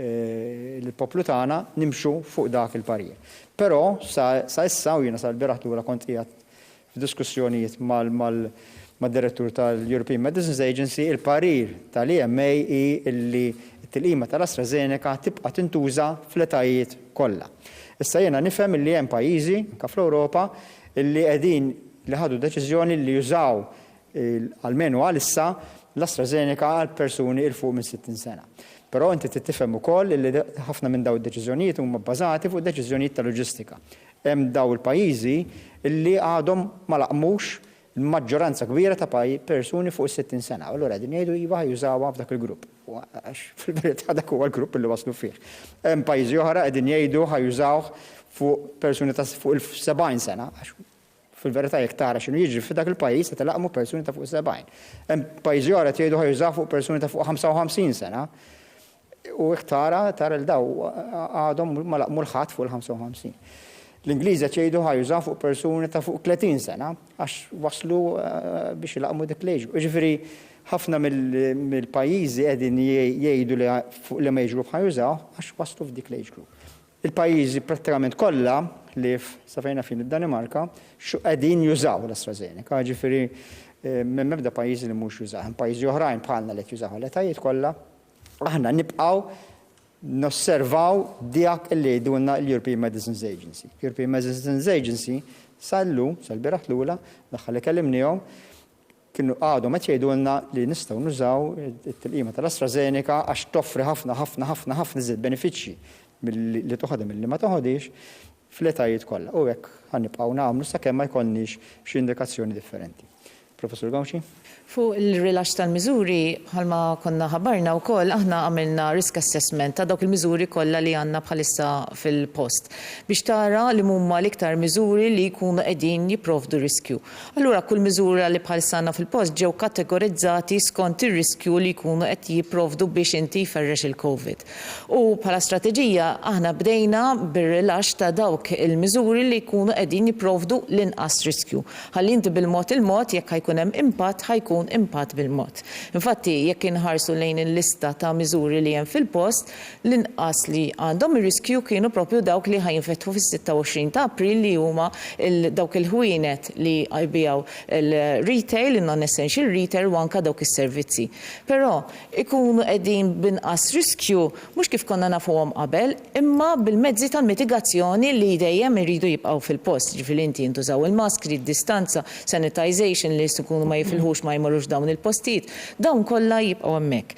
lill-poplu tagħna nimxu fuq dak il-parir. Però sa issa u jiena sal-biraħtura kont qiegħed f'diskussjonijiet mad-direttur tal-European Medicines Agency, il-parir tal-EMA hi illi t-tilqima tal-AstraZeneca tibqa' tintuża fl-etajiet kollha. Issa jiena nifhem li hemm pajjiżi anke fl-Ewropa illi qegħdin li ħadu deċiżjoni li jużaw almenu għalissa l-AstraZeneca għal persuni il fuq minn 60 sena. Però inti tifhem ukoll li ħafna minn daw id-deċiżjonijiet huma bbażati fuq deċiżjonijiet ta' loġistika. Hemm daw il-pajjiżi illi għadhom ma laqmux il-maġġoranza kbira ta' persuni fuq 60 sena. Allura qegħdin jgħidu iva ħjużawha f'dak il-grupp. Għax fil-verità dak huwa l-grupp li waslu fih. Hemm pajjiżi oħra qegħdin jgħidu ħajużawh fuq persuni ta' fuq il-70 sena. Fil-verità jekk tara x'inhu jiġri f'dak il-pajjiż se tilaqmu persuni ta' fuq 70. Hemm pajjiżi oħra jgħidu ħajużaw fuq persuni ta' fuq 55 sena. U jekk tara l-daw għadhom ma laqmu l-ħadd fuq il-55. L-Ingliżi qed jgħidu ħajużaw fuq persuni ta' fuq 30 sena għax waslu biex ilaqmu dik l-age. Ġifieri ħafna mill-pajjiżi qegħdin jgħidu li ma jiġru bħajużaw għax waslu f'dik l-age group. Il-pajjiżi prattikament kollha li safejna fin id-Danimarka qegħdin jużaw l-AstraZeneca, ġifieri minn mebda pajjiżi li mhux jużaw. Pajjiżi oħrajn bħalna li jużaw l-etajiet kollha, aħna nibqgħu nosservaw dik li jgħidulna l-European Medicines Agency. European Medicines Agency sal-biraħ l-ula, daħħal li kellimnihom, kienu għadhom qed jgħidulna li nistgħu nużaw it-tilqima tal-AstraZeneca għax toffri ħafna iżjed benefiċċji li toħodem milli ma toħodix fl-etajiet kollha. U hekk ħannibqgħu nagħmlu sakemm ma jkollniex xi indikazzjoni differenti. Professor Gawci? Fuq il-rilax tal-miżuri, bħalma konna ħabarna wkoll aħna għamilna risk assessment ta' dawk il-miżuri kollha li għandna bħalissa fil-post biex tara li huma l-iktar miżuri li jkunu qegħdin jipprovdu riskju. Allura kull miżura li bħalissa għandna fil-post ġew kategorizzati skont ir-riskju li jkunu qed jipprovdu biex inti jferrex il-COVID. U bħala strateġija aħna bdejna bir-rilax ta' dawk il-miżuri li jkunu qegħdin jipprovdu l-inqas riskju. Ħalli inti bil-mod jekk ħajkun hemm impatt ħajkun impatt bil-mod. Infatti, jekk inħarsu lejn il-lista ta' miżuri li hemm fil-post, l-inqas li għandhom ir-riskju kienu propju dawk li ħajinfetħu fis-26 ta' April li huma dawk il-ħwienet li jbijaw il-retail, il-non-essential retail u anke dawk is-servizzi. Però ikunu qegħdin binqas riskju mhux kif konna nafuhom qabel, imma bil-mezzi tal-mitigazzjoni li dejjem iridu jibqgħu fil-post. Ġifieri inti jintużaw il-maskri, id-distanza, sanitization li forsi kunu ma jifilħux ma jmorrux dawn il-postijiet, dawn kollha jibqgħu hemmhekk.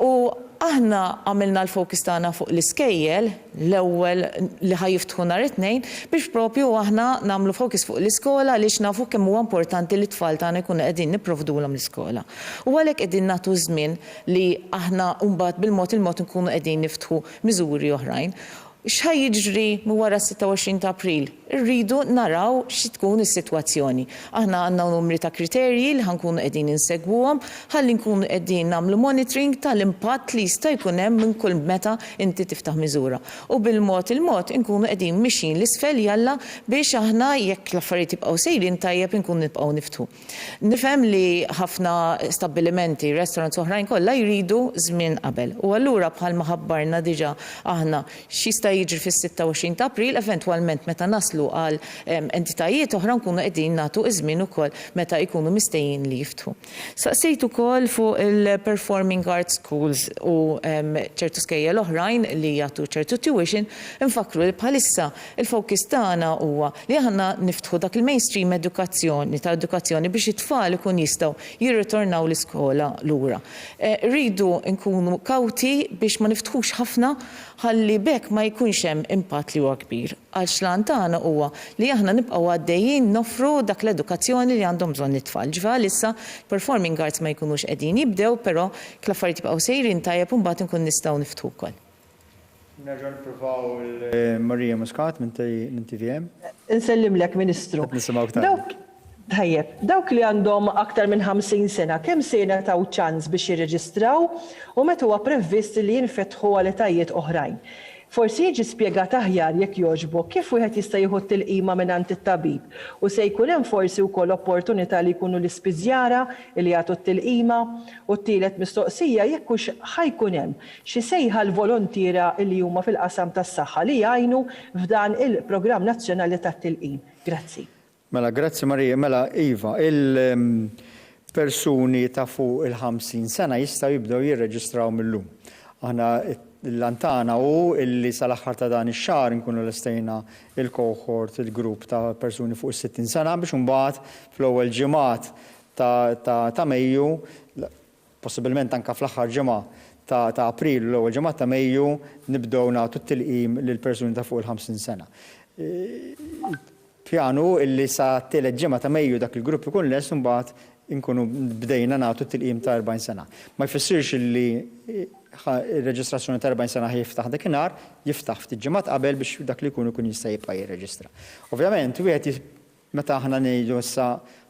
U aħna għamilna l-fokus tagħna fuq l-iskejjel l-ewwel li ħajiftħu nhar it-tnejn biex propju aħna nagħmlu fokus fuq l-iskola għaliex nafu kemm huwa importanti li t-tfal tagħna jkunu qegħdin nipprovdulhom l-iskola. U għalhekk qegħdin nagħtu żmien li aħna mbagħad bil-mod il-mod nkunu qegħdin niftħu miżuri oħrajn. X'ħaj jiġri wara 26 ta' April? Irridu naraw xi tkun is-sitwazzjoni. Aħna għandna numri ta' kriterji li ħankunu qegħdin insegwuhom ħalli nkunu qegħdin nagħmlu monitoring tal-impatt li jista' jkun hemm minn kull meta inti tiftaħ miżura. U bil-mod il-mod inkunu qegħdin mixin l-isfel jalla biex aħna jekk l-affarijiet jibqgħu sejrin tajjeb inkunu nibqgħu niftħu. Nifhem li ħafna stabbilimenti, restaurants oħrajn kollha jridu żmien qabel. U allura bħalma ħabbarna diġà aħna x'jista' jiġri fis-26 ta' April, eventwalment meta naslu għal entitajiet oħra nkunu qegħdin nagħtu iż-żmien ukoll meta jkunu mistejjin li jiftħu. Saqsejt ukoll fuq il-performing arts schools u ċertu skejjel oħrajn li jagħtu ċertu tuition, infakru li bħalissa il-fokus tagħna huwa li aħna niftħu dak il-mainstream edukazzjoni ta' edukazzjoni biex it-tfal ikun jistgħu jirritornaw l-iskola lura. Rridu nkunu kawti biex ma niftħux ħafna ħalli bekk ma jkunx hemm impatt li huwa kbir. Għal xlan tagħna huwa li aħna nibqgħu għaddejjin nofru dak l-edukazzjoni li għandhom bżonn it-tfal. Ġifier issa performing arts ma jkunux qegħdin jibdew, però l-affarijiet jibqgħu sejrin tajjeb u mbagħad inkun nistgħu niftħu wkoll. Nerġa' nippruvaw il-Marija Muscat minn TVM. Insellimlek, Ministru. Tajjeb, dawk li għandhom aktar minn 50 sena, kemm se jingħataw ċans biex jirreġistraw u meta huwa previst li jinfetħu għal etajiet oħrajn. Forsi jiġi spjegat aħjar jekk jogħġbok kif wieħed jista' jieħu tilqima mingħand it-tabib u se jkun hemm forsi wkoll opportunità li jkunu l-ispiżjara li jagħtu t-tilqima u t-tielet mistoqsija jekk hux ħajkun hemm xi sejħa l-volontiera li huma fil-qasam tas-saħħa li jgħinu f'dan il-Programm Nazzjonali tat-Tilqim. Grazzi. Mela, grazzi Marija. Mela, Iva, il-persuni ta' fuq il-50 sena jistgħu jibdew jirreġistraw mill-lum. Aħna l-lantana u illi sal-aħħar ta' dan ix-xahar nkunu lestejna il-cohort, il-grupp ta' persuni fuq is-60 sena biex imbagħad fl-ewwel ġimgħat ta' Mejju, possibilment anke fl-aħħar ġimgħa ta' April, l-ewwel ġimgħa ta' Mejju nibdew nagħtu t-tilqim lill-persuni ta' fuq il-50 sena. Pjanu illi sa' tielet ġimgħa ta' Mejju dak il-grupp ikun lest imbagħad inkunu bdejna nagħtu t-tilqim ta' 40 sena. Ma jfissirx illi il-reġistrazzjoni ta' 40 sena jiftaħ dakinhar, jiftaħ ftit ġimgħat qabel biex dak li jkun jista' jibqa' jirreġistra. Ovvjament, wieħed meta aħna ngħidu issa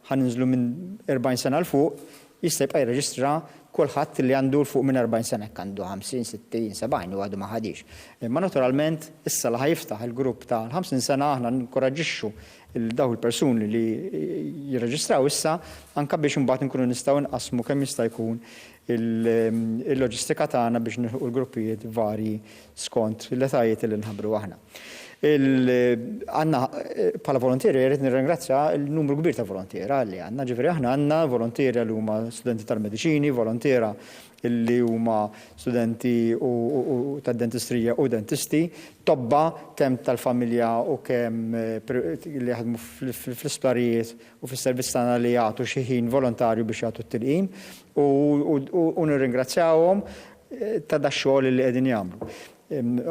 ħaninżlu minn 40 sena l fuq, jista' jibqa' jirreġistra kulħadd li għandu l fuq minn 40 sena jekk għandu 50, 60, 70 u għadu ma ħadix. Imma naturalment issa li ħajiftaħ il-grupp ta' 50 sena aħna nkoraġġixxu daw il-persuni li jirreġistraw issa anke biex imbagħad nkunu nistgħu nqasmu kemm jista' jkun il-loġistika tagħna biex nilħu l-gruppijiet varji skont l-etajiet li nħabbru aħna. Għandna bħala volontieri jrid nirringrazzja l-numru kbir ta' volontiera li għandna, ġifieri aħna għandna volontiera li huma studenti tal-mediċini, volontiera illi huma studenti tad-dentistrija u dentisti, tobba kemm tal-familja u kemm li jaħdmu fl-isptarijiet u fis-servizz tagħna li jagħtu xi ħin volontarju biex jagħtu t-tilqim u nirringrazzjawhom ta' dax-xogħol li qegħdin jagħmlu.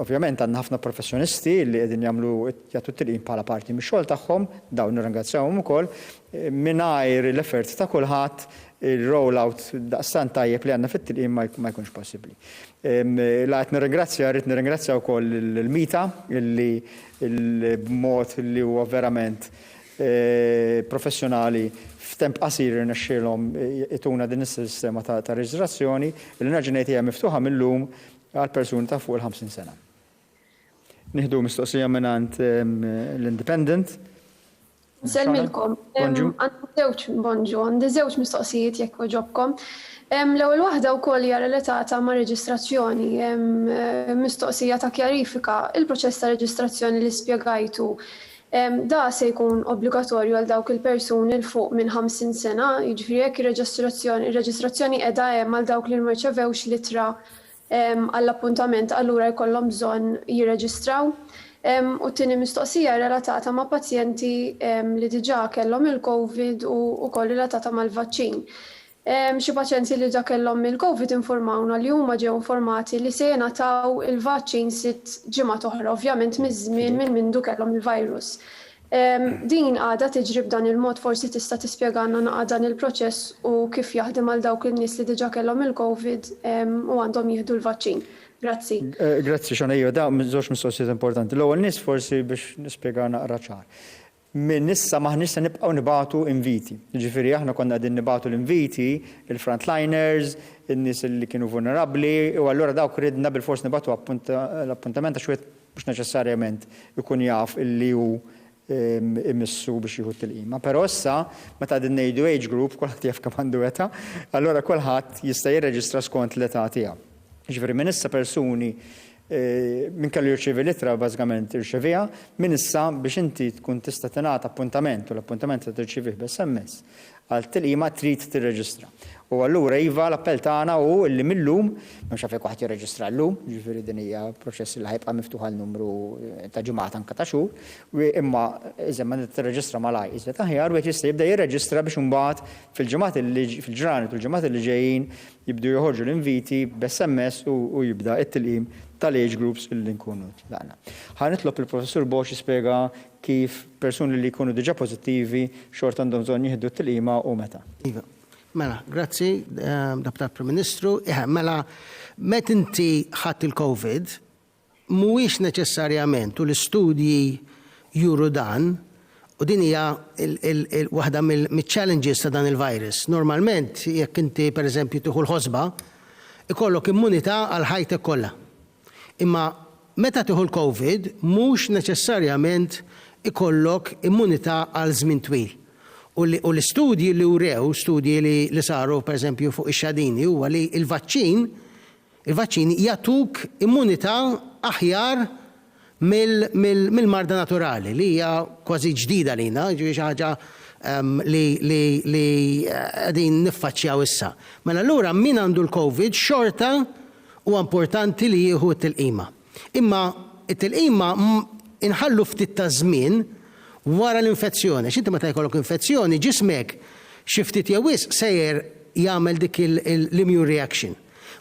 Ovvjament għandna ħafna professjonisti li qegħdin jagħtu t-tilqim bħala parti mix-xogħol tagħhom, dawn nirringrazzjawhom ukoll mingħajr l-effort ta' kulħadd il-rollout daqstan tajjeb li għandna fit-tilqim ma jkunx possibbli. Laqgħet nirringrazzja wkoll il-Mita illi b'mod li huwa verament professjonali f'temp qasir irnexxielhom ituna din is-sistema ta' reġistrazzjoni li nerġa' hija miftuħa millum għal persuni ta' fuq il-50 sena. Nieħdu mistoqsija mingħand l-Independent. Selmilkom, għandi żewġ mistoqsijiet jekk ġobkom. L-ewwel waħda wkoll hija relatata ma' reġistrazzjoni, mistoqsija ta' kjarifika, il-proċess ta' reġistrazzjoni li spjegajtu da se jkun obbligatorju għal dawk il-persuni l fuq minn 50 sena, jiġifieri jekk ir-reġistrazzjoni qiegħda hemm għal dawk li mrċevewx litra għall-appuntament allura jkollhom bżonn jirreġistraw. U t-tieni mistoqsija relatata ma' pazjenti li diġà kellhom il-COVID u wkoll relatata mal-vaċċin. Xi pazjenti li ġa kellhom il-COVID informawna li huma ġew informati li se jingħataw il-vaċċin 6 ġimgħat oħra, ovvjament miż-żmien minn mindu kellhom il-virus. Din għadha tiġri b'dan il-mod, forsi tista' tispjegana naqa' dan il-proċess u kif jaħdem għal dawk in-nies li diġà kellhom il-COVID u għandhom jieħdu l-vaċċin. Grazzi. Grazzi xonejju, da żewġ mistoqsijiet importanti. L-ewwel nies forsi biex nispjega naqra ċar. Min issa maħniex se nibqgħu nibagħtu inviti. Ġifieri aħna konna qegħdin nibagħtu l-inviti, il-frontliners, in-nies li kienu vulnerabbli, u allura dawk ridna bil-fors nibagħtu l-appuntament għax wieħed mhux neċessarjament ikun jaf illi hu imissu biex jieħu t-tilqima. Però issa meta qegħdin ngħidu age group, kulħadd jaf kemm għandu età, allura kulħadd jista' jirreġistra skont l-età tiegħu. Ġifieri minn issa persuni min kellu jirċievi littra bażikament irċevija, minn issa biex inti tkun tista' tingħata appuntament u l-appuntament se tirċivih b'SMS għal tilqima trid tirreġistra. U allura iva l-appell tagħna hu li millum mhux hekk waħed jirreġistra llum, ġifieri din hija proċess li ħajbqa' miftuħ għal numru ta' ġimgħat anke ta' xhur, imma iżda ma tirreġistra malaj iżda aħjar wieħed jista' jibda jirreġistra biex imbagħad fil-ġranet u l-ġimgħat li ġejjin jibdu joħorġu l-inviti b'SMS u jibda t-tilqim tal-age groups li nkunu tlaqna. Ħanitlob il-professur Bosch jispjega kif persuni li jkunu diġà pożittivi xort għandhom bżonn jieħdu t-tilqima u meta. Mela, grazzi, Deputat Prim Ministru. Mela, met inti ħadd il-COVID, mhuwiex neċessarjament u l-istudji juru dan, u din hija waħda mill-challenges ta' dan il-virus. Normalment, jekk inti pereżempju tieħu l-ħosba, ikollok immunità għal ħajtek kollha. Imma meta tieħu l-COVID, mhux neċessarjament ikollok immunità għal żmien twil. U l-istudji li urew, studji li saru per eżempju fuq ix-xadini huwa li il-vaċċini jagħtuk immunità aħjar mill-marda naturali li hija kważi ġdida lina, ġifieri xi ħaġa li qegħdin niffaċċjaw issa. Mela allura min għandu l-COVID xorta huwa importanti li jieħu t-tilqima. Imma t-tilqima inħallu ftit ta' żmien wara l-infezzjoni. X'inti meta jkollok infezzjoni, ġismek xi ftit jew wisq sejjer jagħmel dik l-immune reaction.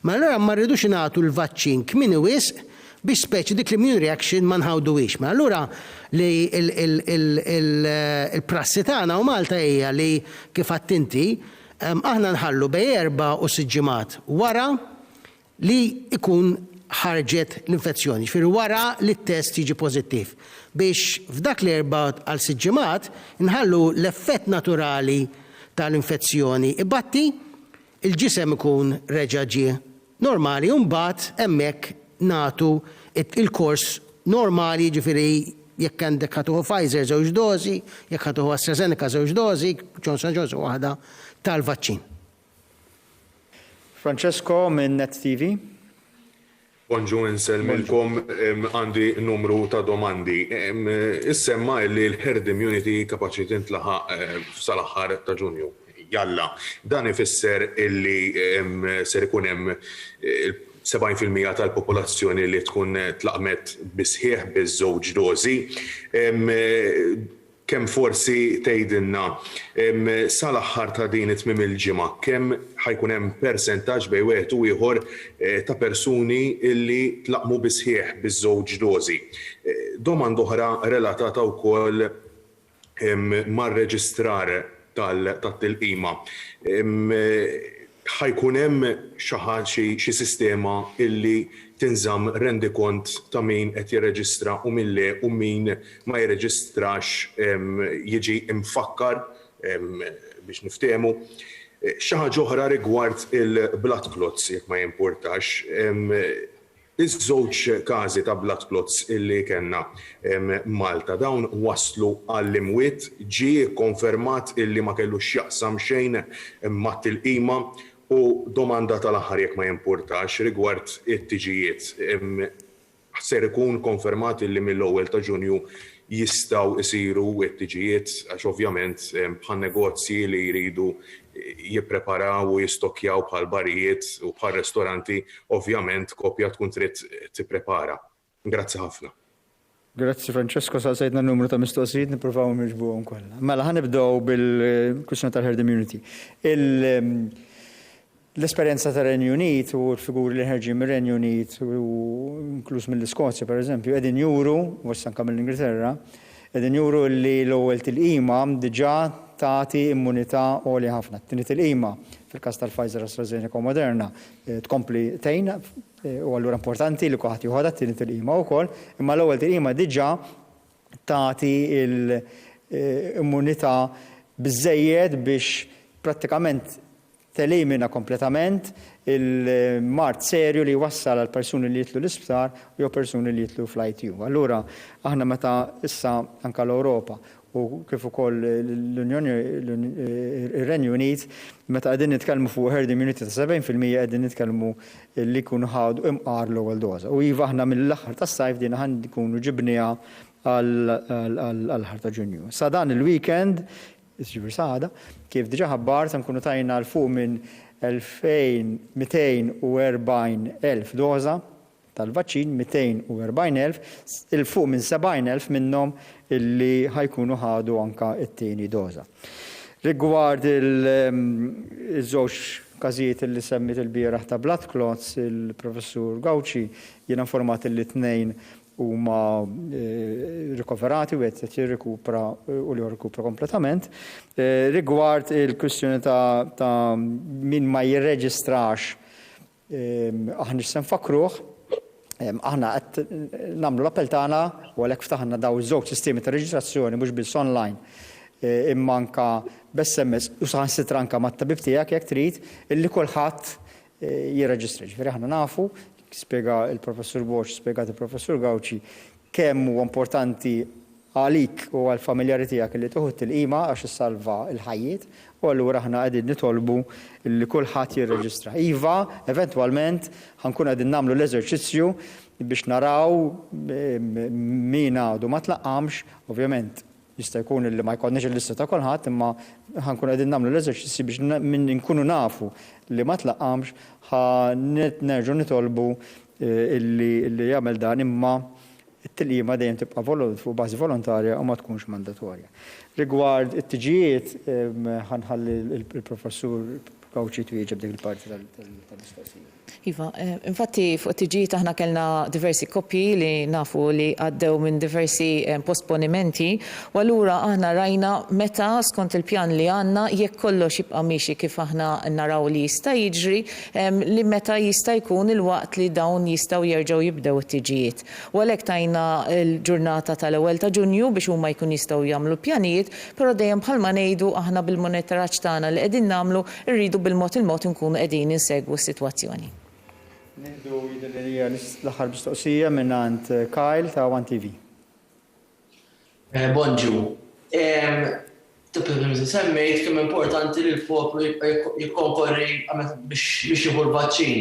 Ma allura ma rridux nagħtu l-vaċċin kmieni wisq biex speċi dik l-immune reaction ma nħawduhiex. Ma allura li il-prassi tagħna u Malta hija li kif għadt inti aħna nħallu bejn 4 u 6 ġimgħat wara li ikun ħarġet l-infezzjoni, ġifieri wara li t-test jiġi pożittiv. Biex f'dak l-4 għal 6 ġimgħat inħallu l-effett naturali tal-infezzjoni ibatti, il-ġisem ikun reġa' ġie normali u mbagħad hemmhekk nagħtu il-kors normali, ġifieri jekk għandek ħatuħu Pfizer 2 dożi, jekk ħatuħu AstraZeneca 2 dożi, Johnson Johnson waħda tal-vaċċin. Francesco minn Net TV. Bonġu nselmilkom għandi numru ta' domandi. Issemma li l-herd immunity kapaċi tintlaħaq sal-aħħar ta' Ġunju. Jalla, dan ifisser illi ser ikun hemm 70% tal-popolazzjoni li tkun tlaqmet bisħieħ biż-żewġ dożi. Kemm forsi tgħidilna sal-aħħar ta' din it-tmiem il-ġimgħa kemm ħajkun hemm persentaġġ bejn wieħed u ieħor ta' persuni illi tlaqmu bisħieħ biż-żewġ dożi. Domanda oħra relatata wkoll mar-reġistrar tat-tilqima. Ħajkun hemm xi sistema illi tinżamm rendikont ta' min qed jirreġistra u min ma jirreġistrax jiġi mfakkar biex niftehmu. Xi ħaġa oħra rigward il-blood clots jekk ma jimpurtax. Iż-żewġ każi ta' blood clots illi kellna Malta dawn waslu għall-imwiet ġie konfermat illi ma kellux jaqsam xejn mat-tilqima. U domanda tal-aħħar jekk ma jimpurtax rigward it-tiġijiet. Ser ikun konfermat li mill-ewwel ta' Ġunju jistgħu jsiru t-tiġijiet għax ovvjament bħal negozji li jridu jippreparaw u jistokkjaw bħal barijiet u bħal ristoranti ovvjament kopja tkun trid tipprepara. Grazzi ħafna. Grazzi Francesco, saqsejtna n-numru ta' mistoqsijiet nippruvaw nirġbuhom kollha. Mela ħanibdew bil-kwistjoni tal-herd immunity. L-esperjenza tar-Renju Unit u l-figuri li ħerġin mir-Renju Unit u inkluż mill-Iskozja pereżempju qegħdin juru, u anke mill-Ingilterra, qegħdin juru li l-ewwel tilqima diġà tagħti immunità għolja ħafna. Tieni tilqima fil-każ tal-Pfizer, AstraZeneca u Moderna tkompli tgħin u allura importanti li kulħadd jieħodha t-tieni tilqima wkoll, imma l-ewwel tilqima diġà tagħti l-immunità biżżejjed biex prattikament telimina kompletament il-mart serju li wassal għal persuni li jitlu l-isptar u jew persuni li jitlu fl-ITU. Allura, aħna meta issa anka l-Ewropa u kif ukoll l-Unjoni ir-Renju Unit meta qegħdin nitkellmu fuq herd immunity ta' 70% qegħdin nitkellmu li jkunu ħadu imqar l-ewwel doża. U iva aħna mill-aħħar tas-sajf din ħan nkunu ġibniha għal ħar ta' Ġunju. Sa dan il-weekend ġibir saħda, kif diġa ħabbar sa nkunu tajna l-fuq minn 240,000 doza tal-vaċċin, 240,000, il-fuq minn 70,000 minnhom illi ħajkunu ħadu anka it-tieni doza. Rigward il-żewġ każijiet illi semmit il-bieraħ ta' blood clots, il-professur Gawci jiena informat il-tnejn huma rikoverati u qed jirrikupra u li jirrikupra kompletament. Rigward il-kwistjoni ta' min ma jirreġistrax aħna se nfakruh, aħna qed nagħmlu l-appell tagħna u għalhekk ftaħna daw iż-żewġ sistemi ta' reġistrazzjoni mhux biss online imma anke b'SMS u saħansitra anke mat-tabib tiegħek jekk trid illi kulħadd jirreġistra. Ġifieri aħna nafu spiega il-professur Bosch, spiegat il-professur Gawci kemm huwa importanti għalik u għal-familjari tiegħek li tuħu il-qima għax issalva l-ħajjiet u allura aħna qegħdin nitolbu li kulħadd jirreġistra. Iva, eventwalment ħankun qegħdin nagħmlu l-eżerċizzju biex naraw min għadu ma tlaqqamx, ovvjament jista' jkun li ma jkollniex il-lista ta' kulħadd imma ħankun qegħdin nagħmlu l-eżerċizzji biex minn nkunu nafu li ma tlaqamx nerġgħu nitolbu illi jagħmel dan imma it-tilqima dejjem tibqa' fuq bażi volontarja u ma tkunx mandatorja. Rigward it-tiġijiet ħanħalli il-professur Gawci twieġeb dik il-parti tal-mistoqsija. Iva, infatti fuq tiġijiet aħna kellna diversi koppji li nafu li għaddew minn diversi posponimenti u allura aħna rajna meta skont il-pjan li għandna jekk kollox jibqa' miexi kif aħna naraw li jista' jiġri li meta jista' jkun il-waqt li dawn jistgħu jerġgħu jibdew it-tiġijiet. U għalhekk tajna l-ġurnata tal-ewwel ta' Ġunju biex huma jkun jistgħu jagħmlu pjanijiet, però dejjem bħalma ngħidu aħna bil-monitoraġġ tagħna li qegħdin nagħmlu rridu bil-mod il-mod nkunu qegħdin insegwu s-sitwazzjoni. Nibdu jidilija l-aħħar mistoqsija minnant Kyle ta' One TV. Bonġu. Tippi semmejt kemm importanti li l-poplu jikkonkorri biex jieħu l-vaċċin.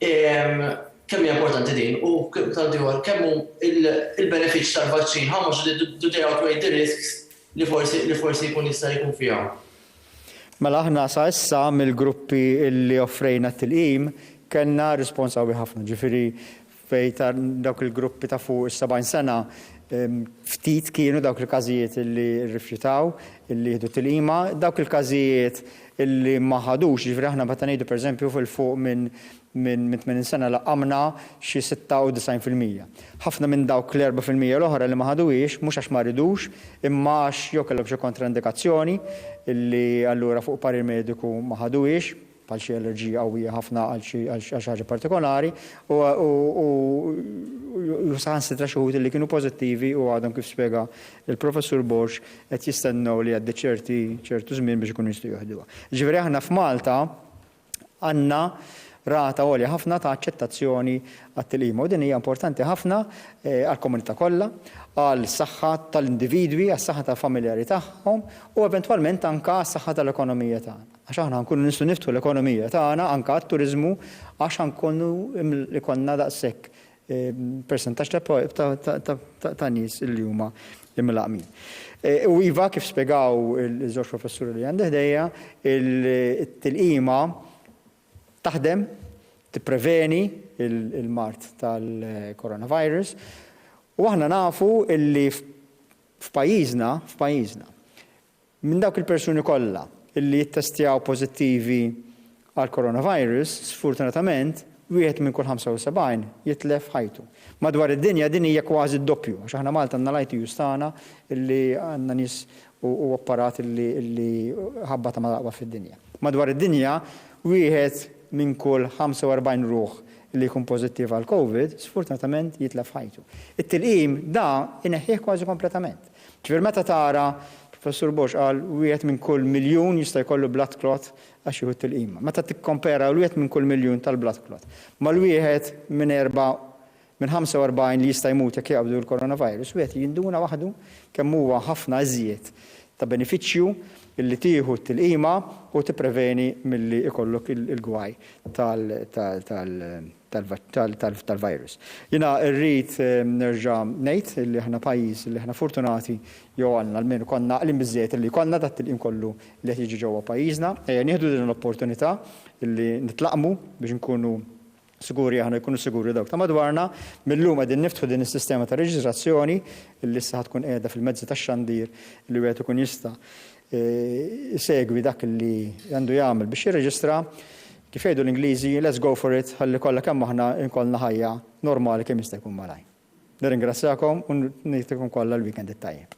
Kemm hija importanti din u kemm il-benefiċċ tal-vaċċin, how much do they outweigh the risks li forsi jkun jista' jkun fiha? Mela aħna sa issa mill-gruppi li offrejna t-tilqim kellna responsabbli ħafna, ġifieri fejn dawk il-gruppi ta' fuq 70 sena ftit kienu dawk il-każijiet illi rrifjutaw illi jieħdu tilqima, dawk il-każijiet illi ma ħadux, ġifieri aħna meta ngħidu pereżempju fil-fuq minn 80 sena laqamna xi 96%. Ħafna minn dawk l-4% l-oħra li ma ħaduhiex mhux għax ma ridux imma għax jew kellhom xi kontraindikazzjoni illi allura fuq parir mediku ma ħaduhiex bħal xi allerġija qawwija ħafna għal xi ħaġa partikolari u saħansitra xi wħud li kienu pożittivi u għadhom kif spjega il-professur Bosch qed jistennew li għaddi ċertu żmien biex ikunu jistgħu jieħduha. Ġifieri aħna f'Malta għandna rata għolja ħafna ta' aċċettazzjoni għat-tilqima u din hija importanti ħafna għall-komunità kollha, għall-saħħa tal-individwi, għas-saħħa tal-familjari tagħhom u eventwalment anke għas-saħħa tal-ekonomija tagħna. Għax aħna nkunu nistgħu niftu l-ekonomija tagħna anke għat-turiżmu għax nkunu ikonna daqshekk persentaġġ ta' nies li huma imlaqmin. U iva kif spjegaw iż-żewġ professuri li għandi ħdejja, il-tilqima taħdem tippreveni il-mart tal-coronavirus U aħna nafu illi f'pajjiżna minn dawk il-persuni kollha illi jittestjaw pożittivi għal coronavirus, sfortunatament, wieħed minn kull 75 jitlef ħajtu. Madwar id-dinja din hija kważi d-doppju, għax aħna Malta għandna l-ITU stana illi għandna nies u apparat illi ħabba ta' malaqwa fid-dinja. Madwar id-dinja wieħed minn kull 45 ruħ illi jkun pożittiv għal COVID, sfortunatament jitlef ħajtu. It-tilqim da ineħħih kważi kompletament. Ġifier meta tara Professur Bosch qal wieħed minn kull miljun jista' jkollu blood clot għax jieħu t-tilqima. Meta tikkompera l-wieħed minn kull miljun tal-blood clot mal-wieħed minn 45 li jista' jmut jekk jaqbdu l-coronavirus, wieħed jinduna waħdu kemm huwa ħafna iżjed ta' benefiċċju illi tieħu t-tilqima u tippreveni milli ikollok il-gwaj tal-virus. Jiena rrid nerġa' ngħid illi aħna pajjiż illi aħna fortunati jew għandna almenu konna qlim biżżejjed illi konna dat-tilqim kollu li qed jiġi ġewwa pajjiżna. Nieħdu din l-opportunità illi nitlaqmu biex nkunu siguri aħna jkunu siguri dawk ta' madwarna. Millum qegħdin niftħu din is-sistema ta' reġistrazzjoni illi issa tkun qiegħda fil-mezzi tax-xandir li wieħed ikun jista' segwi dak li għandu jagħmel biex jirreġistra kif jgħidu l-Ingliżi, let's go for it, ħalli kollha kemm aħna inkollna ħajja normali kemm jista' jkun malaj. Nirringrazzjakom u nittikom kollha l-weekend it-tajjeb.